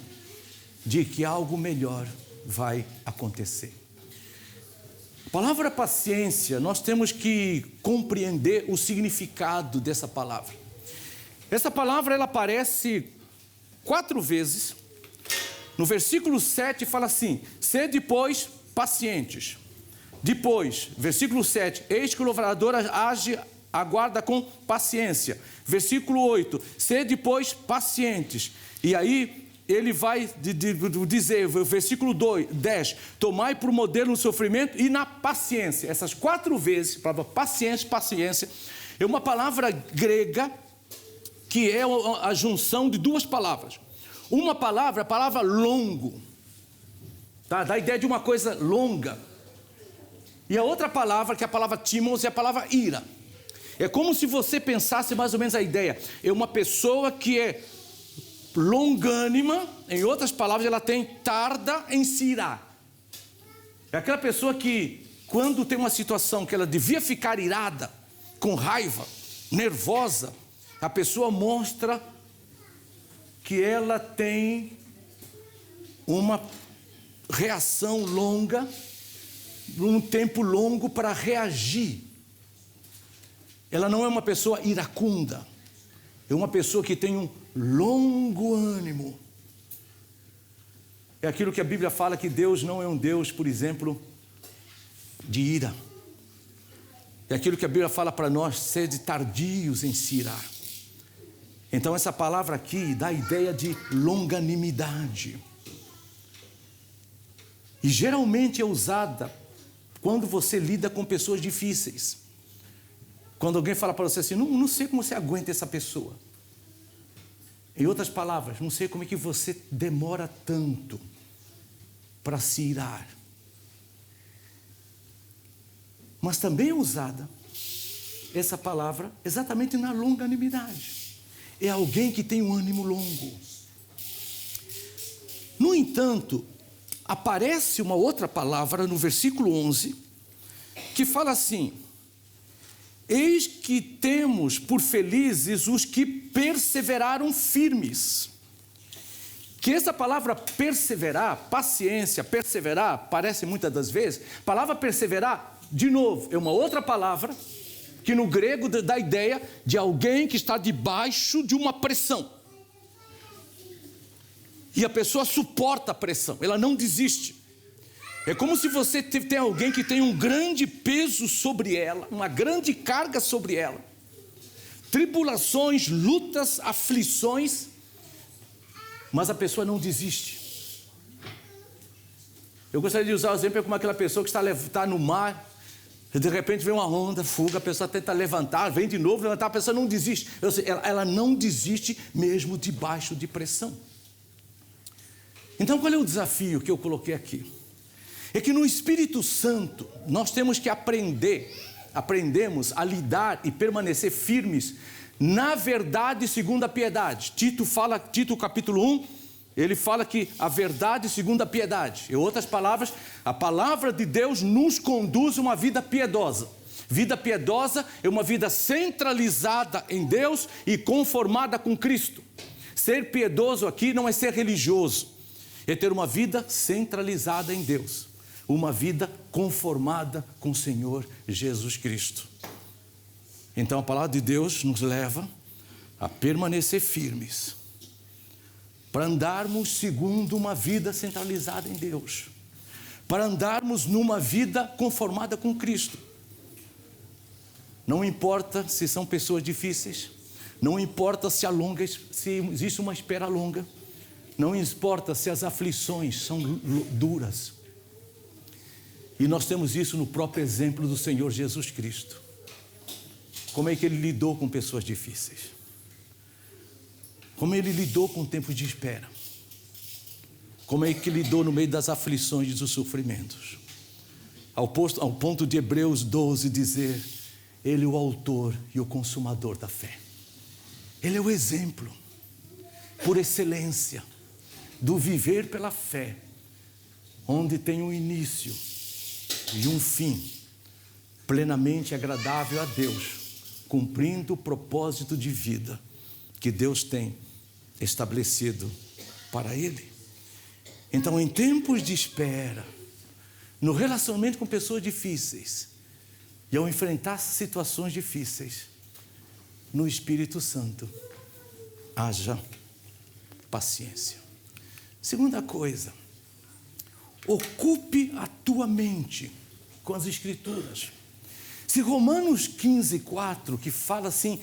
Speaker 5: de que algo melhor vai acontecer. A palavra paciência, nós temos que compreender o significado dessa palavra. Essa palavra ela aparece 4 vezes. No versículo 7 fala assim: sede, pois, pacientes. Depois, versículo 7, eis que o lavrador aguarda com paciência. Versículo 8, sede, pois, pacientes. E aí ele vai dizer, versículo 10, tomai por modelo no sofrimento e na paciência. Essas 4 vezes, a palavra paciência, é uma palavra grega que é a junção de 2 palavras. Uma palavra é a palavra longo, tá? Dá a ideia de uma coisa longa. E a outra palavra, que é a palavra timos, é a palavra ira. É como se você pensasse mais ou menos a ideia. É uma pessoa que é longânima, em outras palavras, ela tarda em se irar. É aquela pessoa que, quando tem uma situação que ela devia ficar irada, com raiva, nervosa, a pessoa mostra que ela tem uma reação longa, um tempo longo para reagir. Ela não é uma pessoa iracunda, é uma pessoa que tem um longo ânimo. É aquilo que a Bíblia fala, que Deus não é um Deus, por exemplo, de ira. É aquilo que a Bíblia fala para nós, sede tardios em se irar. Então essa palavra aqui dá a ideia de longanimidade. E geralmente é usada quando você lida com pessoas difíceis. Quando alguém fala para você assim, não sei como você aguenta essa pessoa. Em outras palavras, não sei como é que você demora tanto para se irar. Mas também é usada essa palavra exatamente na longanimidade. É alguém que tem um ânimo longo. No entanto, aparece uma outra palavra no versículo 11, que fala assim: eis que temos por felizes os que perseveraram firmes. Que essa palavra perseverar, paciência, perseverar, parece muitas das vezes, a palavra perseverar, de novo, é uma outra palavra, que no grego dá a ideia de alguém que está debaixo de uma pressão. E a pessoa suporta a pressão, ela não desiste. É como se você tem alguém que tem um grande peso sobre ela, uma grande carga sobre ela. Tribulações, lutas, aflições, mas a pessoa não desiste. Eu gostaria de usar o exemplo como aquela pessoa que está no mar, e de repente vem uma onda, fuga, a pessoa tenta levantar, vem de novo, levantar, a pessoa não desiste. Ela não desiste mesmo debaixo de pressão. Então qual é o desafio que eu coloquei aqui? É que no Espírito Santo nós temos que aprendemos a lidar e permanecer firmes na verdade segundo a piedade. Tito capítulo 1, ele fala que a verdade segundo a piedade. Em outras palavras, a palavra de Deus nos conduz a uma vida piedosa. Vida piedosa é uma vida centralizada em Deus e conformada com Cristo. Ser piedoso aqui não é ser religioso, é ter uma vida centralizada em Deus. Uma vida conformada com o Senhor Jesus Cristo. Então a palavra de Deus nos leva a permanecer firmes, para andarmos segundo uma vida centralizada em Deus, para andarmos numa vida conformada com Cristo. Não importa se são pessoas difíceis, não importa se existe uma espera longa, não importa se as aflições são duras. E nós temos isso no próprio exemplo do Senhor Jesus Cristo. Como é que ele lidou com pessoas difíceis? Como ele lidou com tempos de espera? Como é que lidou no meio das aflições e dos sofrimentos? Ao ponto de Hebreus 12 dizer, ele é o autor e o consumador da fé. Ele é o exemplo, por excelência, do viver pela fé, onde tem um início e um fim plenamente agradável a Deus, cumprindo o propósito de vida que Deus tem estabelecido para ele. Então, em tempos de espera, no relacionamento com pessoas difíceis e ao enfrentar situações difíceis, no Espírito Santo, haja paciência. Segunda coisa, ocupe a tua mente com as Escrituras. Se Romanos 15:4, que fala assim,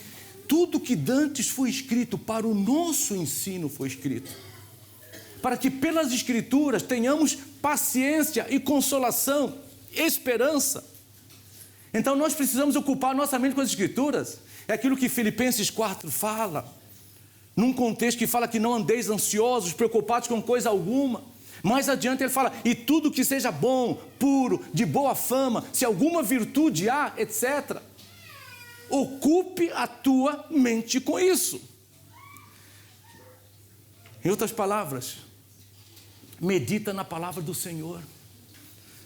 Speaker 5: tudo que dantes foi escrito para o nosso ensino foi escrito, para que pelas Escrituras tenhamos paciência e consolação, esperança. Então nós precisamos ocupar a nossa mente com as Escrituras. É aquilo que Filipenses 4 fala, num contexto que fala que não andeis ansiosos, preocupados com coisa alguma. Mais adiante ele fala, e tudo que seja bom, puro, de boa fama, se alguma virtude há, etc. Ocupe a tua mente com isso. Em outras palavras, medita na palavra do Senhor.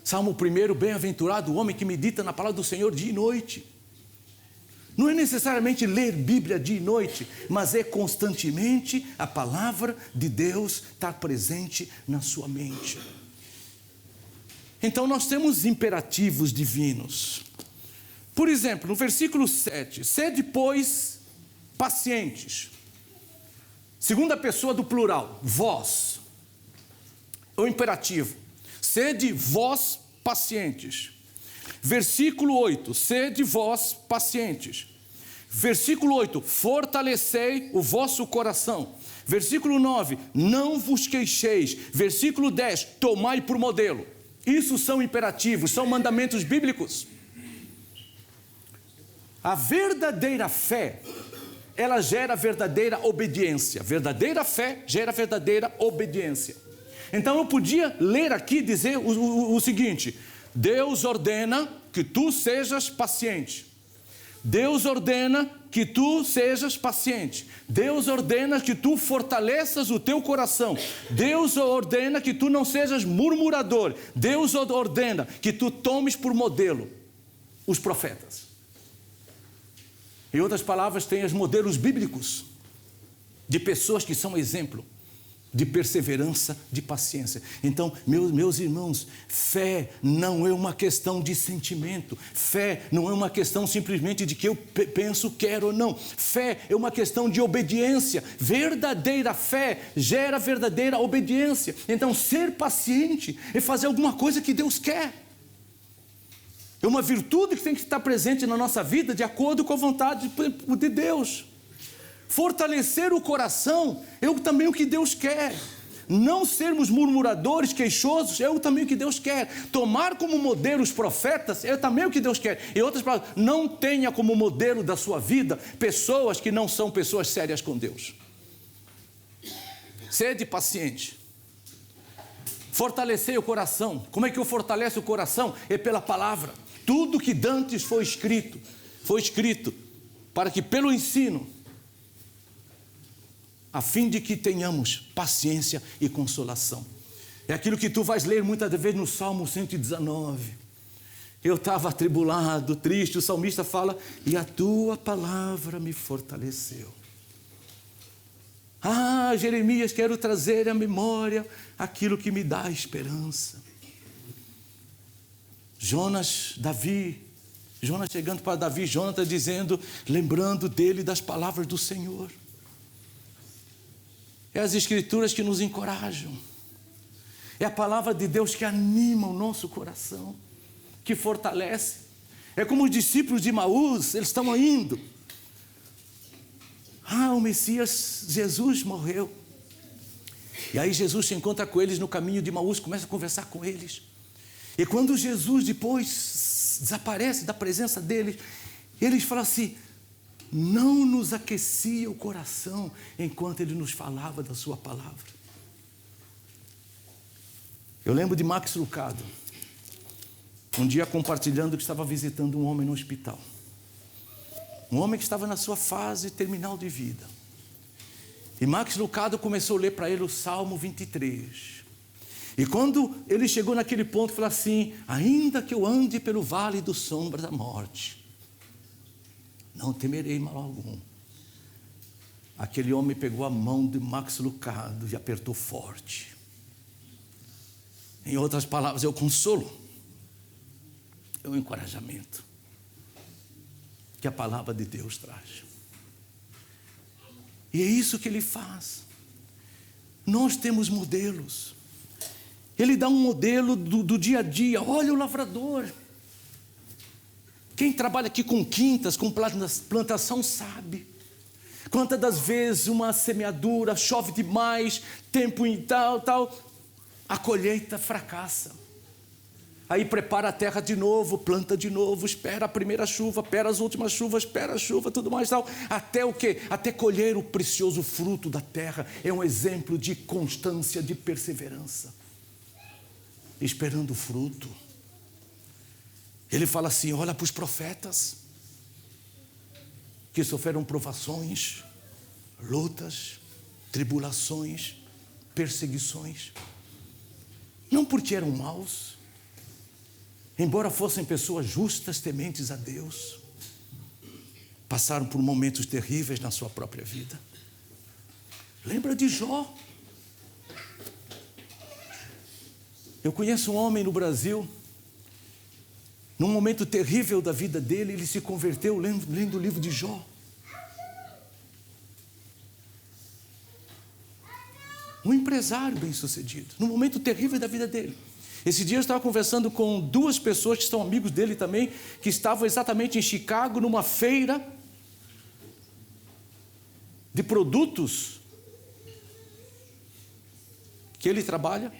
Speaker 5: Salmo 1, bem-aventurado o homem que medita na palavra do Senhor dia e noite. Não é necessariamente ler Bíblia dia e noite, mas é constantemente a palavra de Deus estar presente na sua mente. Então nós temos imperativos divinos. Por exemplo, no versículo 7, sede, pois, pacientes. Segunda pessoa do plural, vós. O imperativo, sede vós pacientes. Versículo 8, sede vós pacientes. Versículo 8, fortalecei o vosso coração. Versículo 9, não vos queixeis. Versículo 10, tomai por modelo. Isso são imperativos, são mandamentos bíblicos. A verdadeira fé, ela gera verdadeira obediência. Verdadeira fé gera verdadeira obediência. Então eu podia ler aqui, dizer o seguinte: Deus ordena que tu sejas paciente. Deus ordena que tu sejas paciente. Deus ordena que tu fortaleças o teu coração. Deus ordena que tu não sejas murmurador. Deus ordena que tu tomes por modelo os profetas. Em outras palavras, tem os modelos bíblicos de pessoas que são exemplo de perseverança, de paciência. Então, meus irmãos, fé não é uma questão de sentimento. Fé não é uma questão simplesmente de que eu penso, quero ou não. Fé é uma questão de obediência. Verdadeira fé gera verdadeira obediência. Então, ser paciente é fazer alguma coisa que Deus quer. É uma virtude que tem que estar presente na nossa vida de acordo com a vontade de Deus. Fortalecer o coração é também o que Deus quer. Não sermos murmuradores, queixosos, é também o que Deus quer. Tomar como modelo os profetas é também o que Deus quer. Em outras palavras, não tenha como modelo da sua vida pessoas que não são pessoas sérias com Deus. Sede paciente. Fortalecer o coração. Como é que eu fortaleço o coração? É pela palavra. Tudo que dantes foi escrito para que pelo ensino, a fim de que tenhamos paciência e consolação. É aquilo que tu vais ler muitas vezes no Salmo 119. Eu estava atribulado, triste, o salmista fala, e a tua palavra me fortaleceu. Jeremias, quero trazer à memória aquilo que me dá esperança. Jonas chegando para Davi, Jonatas dizendo, lembrando dele das palavras do Senhor. É as escrituras que nos encorajam. É a palavra de Deus que anima o nosso coração, que fortalece. É como os discípulos de Emaús, eles estão indo. O Messias, Jesus morreu. E aí Jesus se encontra com eles no caminho de Emaús, começa a conversar com eles. E quando Jesus depois desaparece da presença deles, eles falam assim, não nos aquecia o coração enquanto ele nos falava da sua palavra. Eu lembro de Max Lucado, um dia compartilhando que estava visitando um homem no hospital. Um homem que estava na sua fase terminal de vida. E Max Lucado começou a ler para ele o Salmo 23. E quando ele chegou naquele ponto, falou assim, ainda que eu ande pelo vale do sombra da morte, não temerei mal algum. Aquele homem pegou a mão de Max Lucado e apertou forte. Em outras palavras, é o consolo, é o encorajamento que a palavra de Deus traz. E é isso que ele faz. Nós temos modelos. Ele dá um modelo do dia a dia. Olha o lavrador. Quem trabalha aqui com quintas, com plantação, sabe. Quantas das vezes uma semeadura, chove demais, tempo e tal, a colheita fracassa. Aí prepara a terra de novo, planta de novo, espera a primeira chuva, espera as últimas chuvas, espera a chuva, tudo mais tal. Até o quê? Até colher o precioso fruto da terra. É um exemplo de constância, de perseverança. Esperando o fruto. Ele fala assim, olha para os profetas que sofreram provações, lutas, tribulações, perseguições. Não porque eram maus, embora fossem pessoas justas, tementes a Deus, passaram por momentos terríveis na sua própria vida. Lembra de Jó? Eu conheço um homem no Brasil, num momento terrível da vida dele, ele se converteu lendo o livro de Jó. Um empresário bem-sucedido, num momento terrível da vida dele. Esse dia eu estava conversando com duas pessoas que são amigos dele também, que estavam exatamente em Chicago, numa feira de produtos que ele trabalha,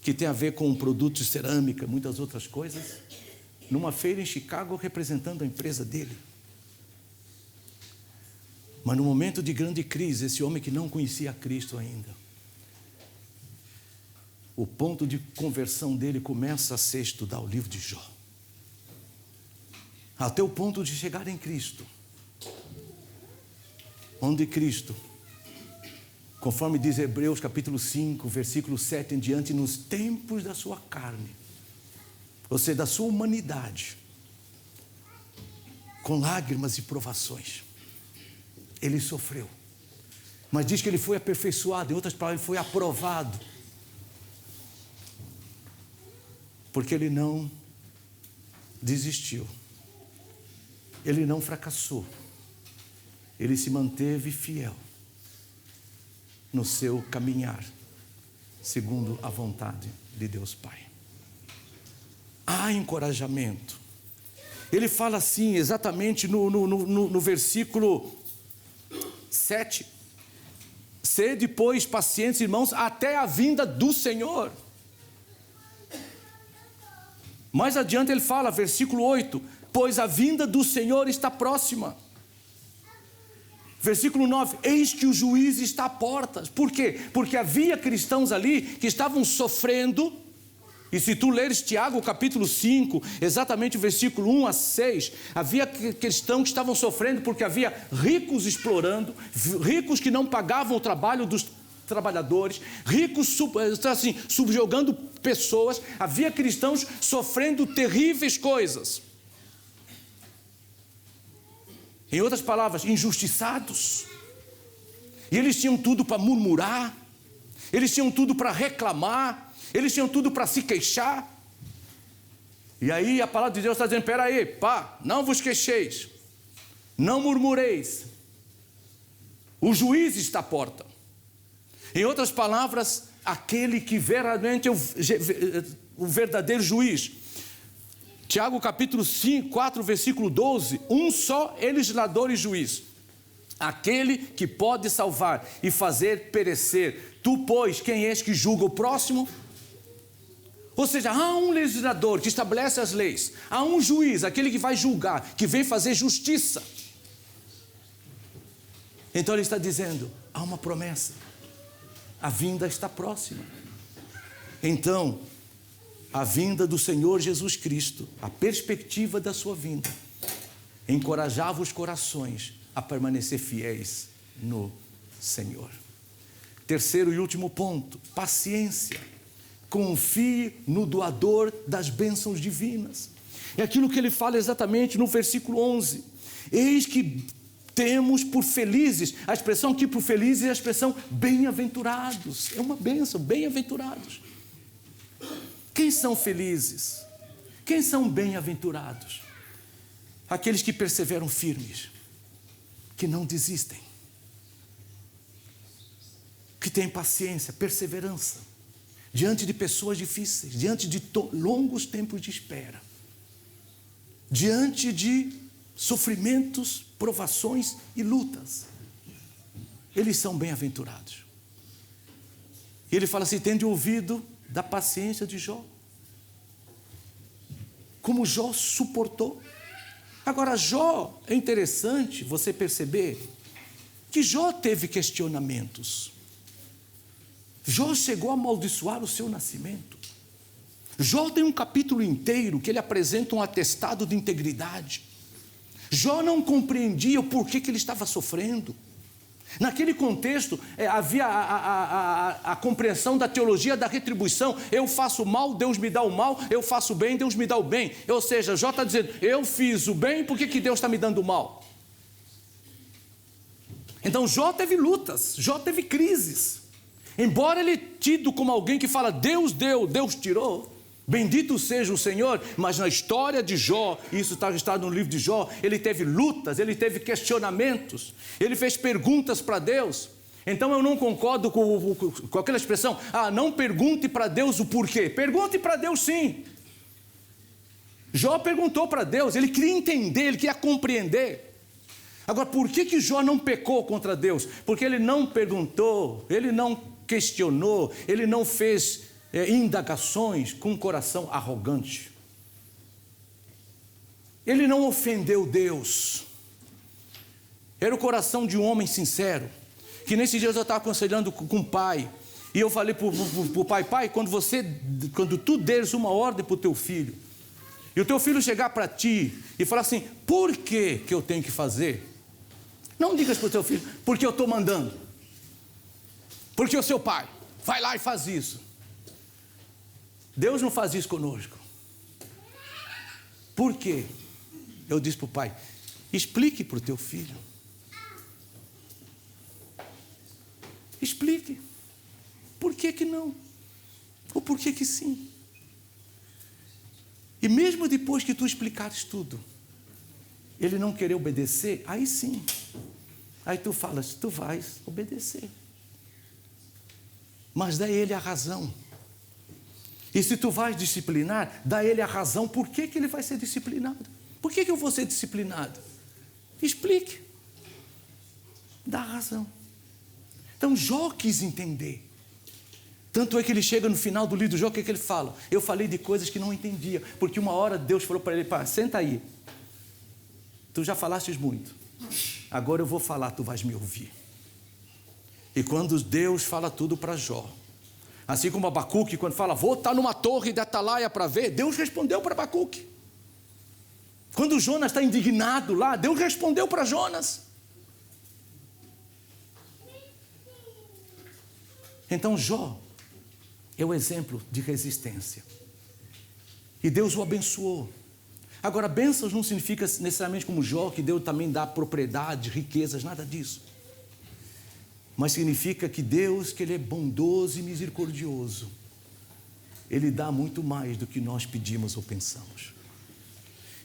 Speaker 5: que tem a ver com produtos de cerâmica, muitas outras coisas, numa feira em Chicago representando a empresa dele. Mas no momento de grande crise, esse homem que não conhecia a Cristo ainda, o ponto de conversão dele começa a ser estudar o livro de Jó, até o ponto de chegar em Cristo, onde Cristo, conforme diz Hebreus capítulo 5, versículo 7 em diante, nos tempos da sua carne, ou seja, da sua humanidade, com lágrimas e provações, ele sofreu. Mas diz que ele foi aperfeiçoado, em outras palavras, ele foi aprovado. Porque ele não desistiu. Ele não fracassou. Ele se manteve fiel no seu caminhar, segundo a vontade de Deus Pai. Há encorajamento. Ele fala assim, exatamente no versículo 7. Sede, pois, pacientes, irmãos, até a vinda do Senhor. Mais adiante ele fala, versículo 8, pois a vinda do Senhor está próxima. Versículo 9, eis que o juiz está à porta. Por quê? Porque havia cristãos ali que estavam sofrendo. E se tu leres Tiago capítulo 5, exatamente o versículo 1 a 6, havia cristãos que estavam sofrendo porque havia ricos explorando, ricos que não pagavam o trabalho dos trabalhadores, ricos assim, subjugando pessoas, havia cristãos sofrendo terríveis coisas. Em outras palavras, injustiçados. E eles tinham tudo para murmurar, eles tinham tudo para reclamar, eles tinham tudo para se queixar. E aí a palavra de Deus está dizendo, espera aí, pá, não vos queixeis, não murmureis, o juiz está à porta. Em outras palavras, aquele que verdadeiramente é o verdadeiro juiz. Tiago capítulo 5, 4, versículo 12, um só é legislador e juiz, aquele que pode salvar e fazer perecer. Tu, pois, quem és que julga o próximo? Ou seja, há um legislador que estabelece as leis, há um juiz, aquele que vai julgar, que vem fazer justiça. Então ele está dizendo, há uma promessa, a vinda está próxima. Então, a vinda do Senhor Jesus Cristo, a perspectiva da sua vinda, encorajava os corações a permanecer fiéis no Senhor. Terceiro e último ponto, paciência. Confie no doador das bênçãos divinas. É aquilo que ele fala exatamente no versículo 11. Eis que temos por felizes, a expressão aqui por felizes é a expressão bem-aventurados. É uma bênção, bem-aventurados. Quem são felizes? Quem são bem-aventurados? Aqueles que perseveram firmes, que não desistem, que têm paciência, perseverança, diante de pessoas difíceis, diante de longos tempos de espera, diante de sofrimentos, provações e lutas. Eles são bem-aventurados. E ele fala assim, tende ouvido da paciência de Jó. Como Jó suportou. Agora, Jó, é interessante você perceber que Jó teve questionamentos. Jó chegou a amaldiçoar o seu nascimento. Jó tem um capítulo inteiro que ele apresenta um atestado de integridade. Jó não compreendia o porquê que ele estava sofrendo. Naquele contexto, havia a compreensão da teologia da retribuição. Eu faço mal, Deus me dá o mal. Eu faço bem, Deus me dá o bem. Ou seja, Jó está dizendo, eu fiz o bem, por que Deus está me dando o mal? Então Jó teve lutas, Jó teve crises. Embora ele tido como alguém que fala, Deus deu, Deus tirou, bendito seja o Senhor, mas na história de Jó, isso está registrado no livro de Jó, ele teve lutas, ele teve questionamentos, ele fez perguntas para Deus. Então eu não concordo com aquela expressão, não pergunte para Deus o porquê. Pergunte para Deus sim. Jó perguntou para Deus, ele queria entender, ele queria compreender. Agora, por que Jó não pecou contra Deus? Porque ele não perguntou, ele não questionou, ele não fez indagações com um coração arrogante. Ele não ofendeu Deus. Era o coração de um homem sincero. Que nesses dias eu estava aconselhando com o pai. E eu falei para o pai, quando tu deres uma ordem para o teu filho, e o teu filho chegar para ti e falar assim, por que eu tenho que fazer? Não digas para o teu filho, porque eu estou mandando. Porque o seu pai, vai lá e faz isso. Deus não faz isso conosco. Por quê? Eu disse para o pai, explique para o teu filho. Explique. Por que não? Ou por que sim? E mesmo depois que tu explicares tudo, ele não querer obedecer, aí sim. Aí tu falas, tu vais obedecer. Mas dá ele a razão. E se tu vais disciplinar, dá ele a razão por que ele vai ser disciplinado. Por que eu vou ser disciplinado? Explique. Dá a razão. Então Jó quis entender. Tanto é que ele chega no final do livro do Jó, o que ele fala? Eu falei de coisas que não entendia, porque uma hora Deus falou para ele, senta aí. Tu já falastes muito. Agora eu vou falar, tu vais me ouvir. E quando Deus fala tudo para Jó, assim como Abacuque, quando fala, vou estar numa torre de atalaia para ver, Deus respondeu para Abacuque. Quando Jonas está indignado lá, Deus respondeu para Jonas. Então Jó é o exemplo de resistência. E Deus o abençoou. Agora, bênçãos não significa necessariamente como Jó, que Deus também dá propriedade, riquezas, nada disso. Mas significa que Deus, que Ele é bondoso e misericordioso, Ele dá muito mais do que nós pedimos ou pensamos.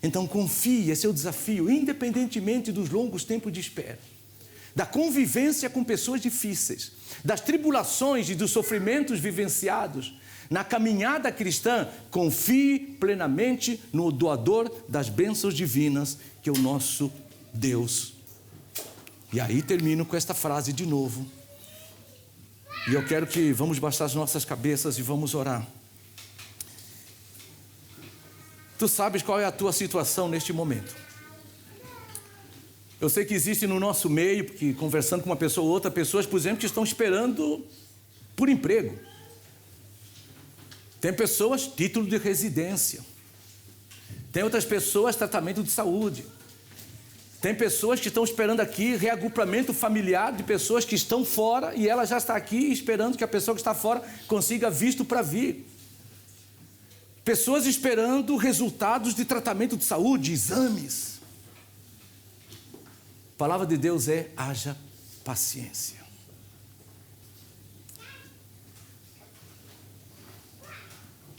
Speaker 5: Então confie, esse é o desafio, independentemente dos longos tempos de espera, da convivência com pessoas difíceis, das tribulações e dos sofrimentos vivenciados, na caminhada cristã, confie plenamente no doador das bênçãos divinas, que é o nosso Deus. E aí termino com esta frase de novo. E eu quero que vamos baixar as nossas cabeças e vamos orar. Tu sabes qual é a tua situação neste momento. Eu sei que existe no nosso meio, porque conversando com uma pessoa ou outra, pessoas, por exemplo, que estão esperando por emprego. Tem pessoas, título de residência. Tem outras pessoas, tratamento de saúde. Tem pessoas que estão esperando aqui reagrupamento familiar de pessoas que estão fora e ela já está aqui esperando que a pessoa que está fora consiga visto para vir. Pessoas esperando resultados de tratamento de saúde, exames. A palavra de Deus é: haja paciência.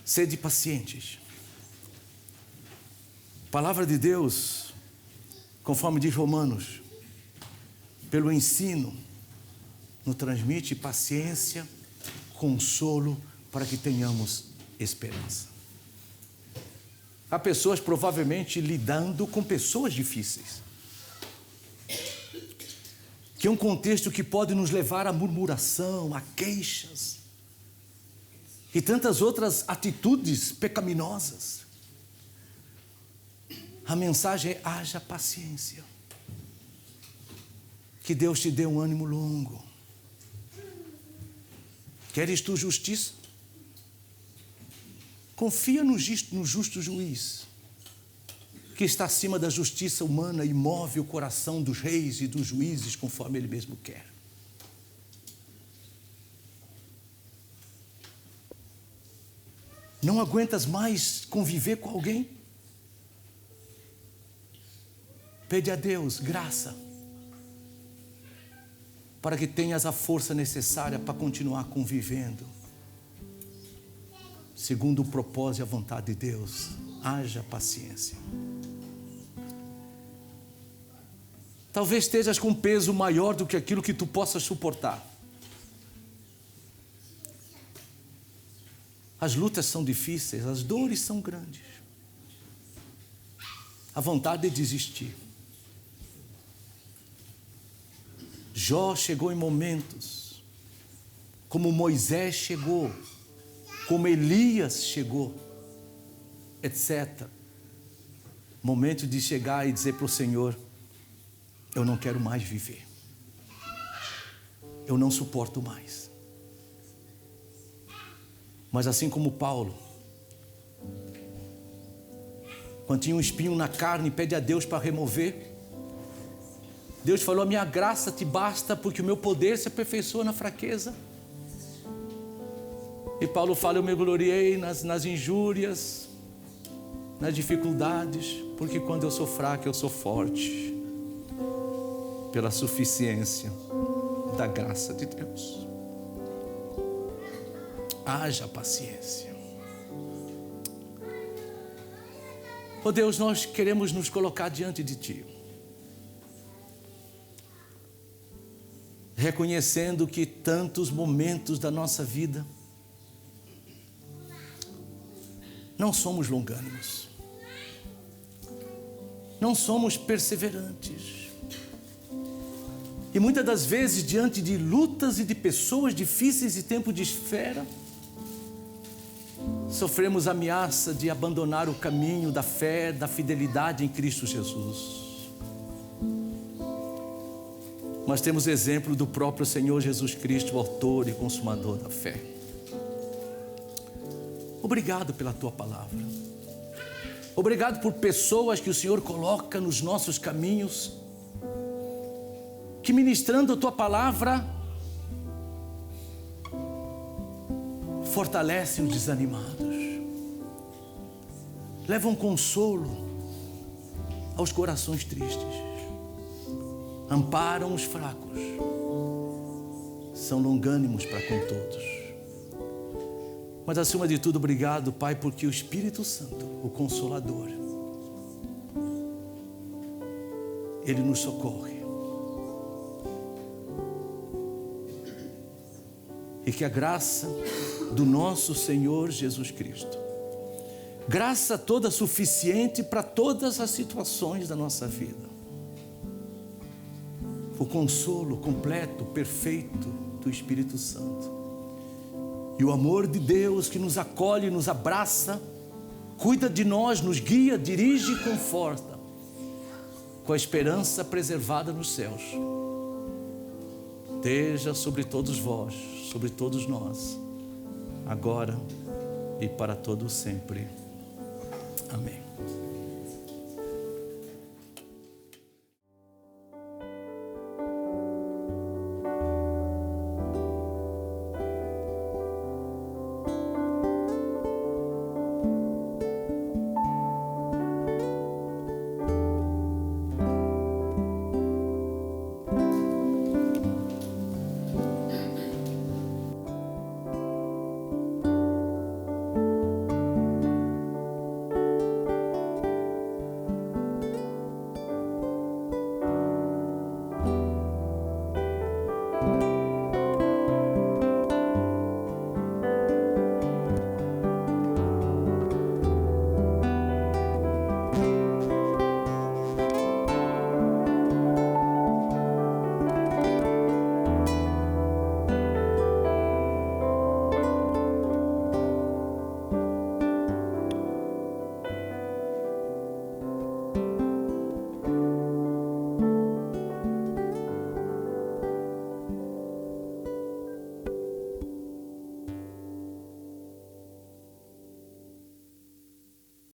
Speaker 5: Sede pacientes. A palavra de Deus, conforme diz Romanos, pelo ensino, nos transmite paciência, consolo, para que tenhamos esperança. Há pessoas provavelmente lidando com pessoas difíceis, que é um contexto que pode nos levar à murmuração, a queixas e tantas outras atitudes pecaminosas. A mensagem é: haja paciência. Que Deus te dê um ânimo longo. Queres tu justiça? Confia no justo juiz, que está acima da justiça humana e move o coração dos reis e dos juízes conforme ele mesmo quer. Não aguentas mais conviver com alguém? Pede a Deus graça, para que tenhas a força necessária para continuar convivendo, segundo o propósito e a vontade de Deus. Haja paciência. Talvez estejas com um peso maior do que aquilo que tu possas suportar. As lutas são difíceis, as dores são grandes. A vontade de desistir. Jó chegou em momentos, como Moisés chegou, como Elias chegou, etc. Momento de chegar e dizer para o Senhor: eu não quero mais viver. Eu não suporto mais. Mas assim como Paulo, quando tinha um espinho na carne, pede a Deus para remover, Deus falou: a minha graça te basta, porque o meu poder se aperfeiçoa na fraqueza. E Paulo fala: eu me gloriei nas injúrias, nas dificuldades, porque quando eu sou fraco, eu sou forte, pela suficiência da graça de Deus. Haja paciência. Oh Deus, nós queremos nos colocar diante de Ti, reconhecendo que tantos momentos da nossa vida não somos longânimos, não somos perseverantes. E muitas das vezes, diante de lutas e de pessoas difíceis e tempo de espera, sofremos a ameaça de abandonar o caminho da fé, da fidelidade em Cristo Jesus. Mas temos exemplo do próprio Senhor Jesus Cristo, o autor e consumador da fé. Obrigado pela Tua palavra. Obrigado por pessoas que o Senhor coloca nos nossos caminhos, que ministrando a Tua palavra, fortalecem os desanimados, levam consolo aos corações tristes, amparam os fracos, são longânimos para com todos. Mas acima de tudo, obrigado, Pai, porque o Espírito Santo, o Consolador, Ele nos socorre. E que a graça do nosso Senhor Jesus Cristo, graça toda suficiente para todas as situações da nossa vida, o consolo completo, perfeito do Espírito Santo, e o amor de Deus que nos acolhe, nos abraça, cuida de nós, nos guia, dirige e conforta, com a esperança preservada nos céus, esteja sobre todos vós, sobre todos nós, agora e para todo sempre. Amém.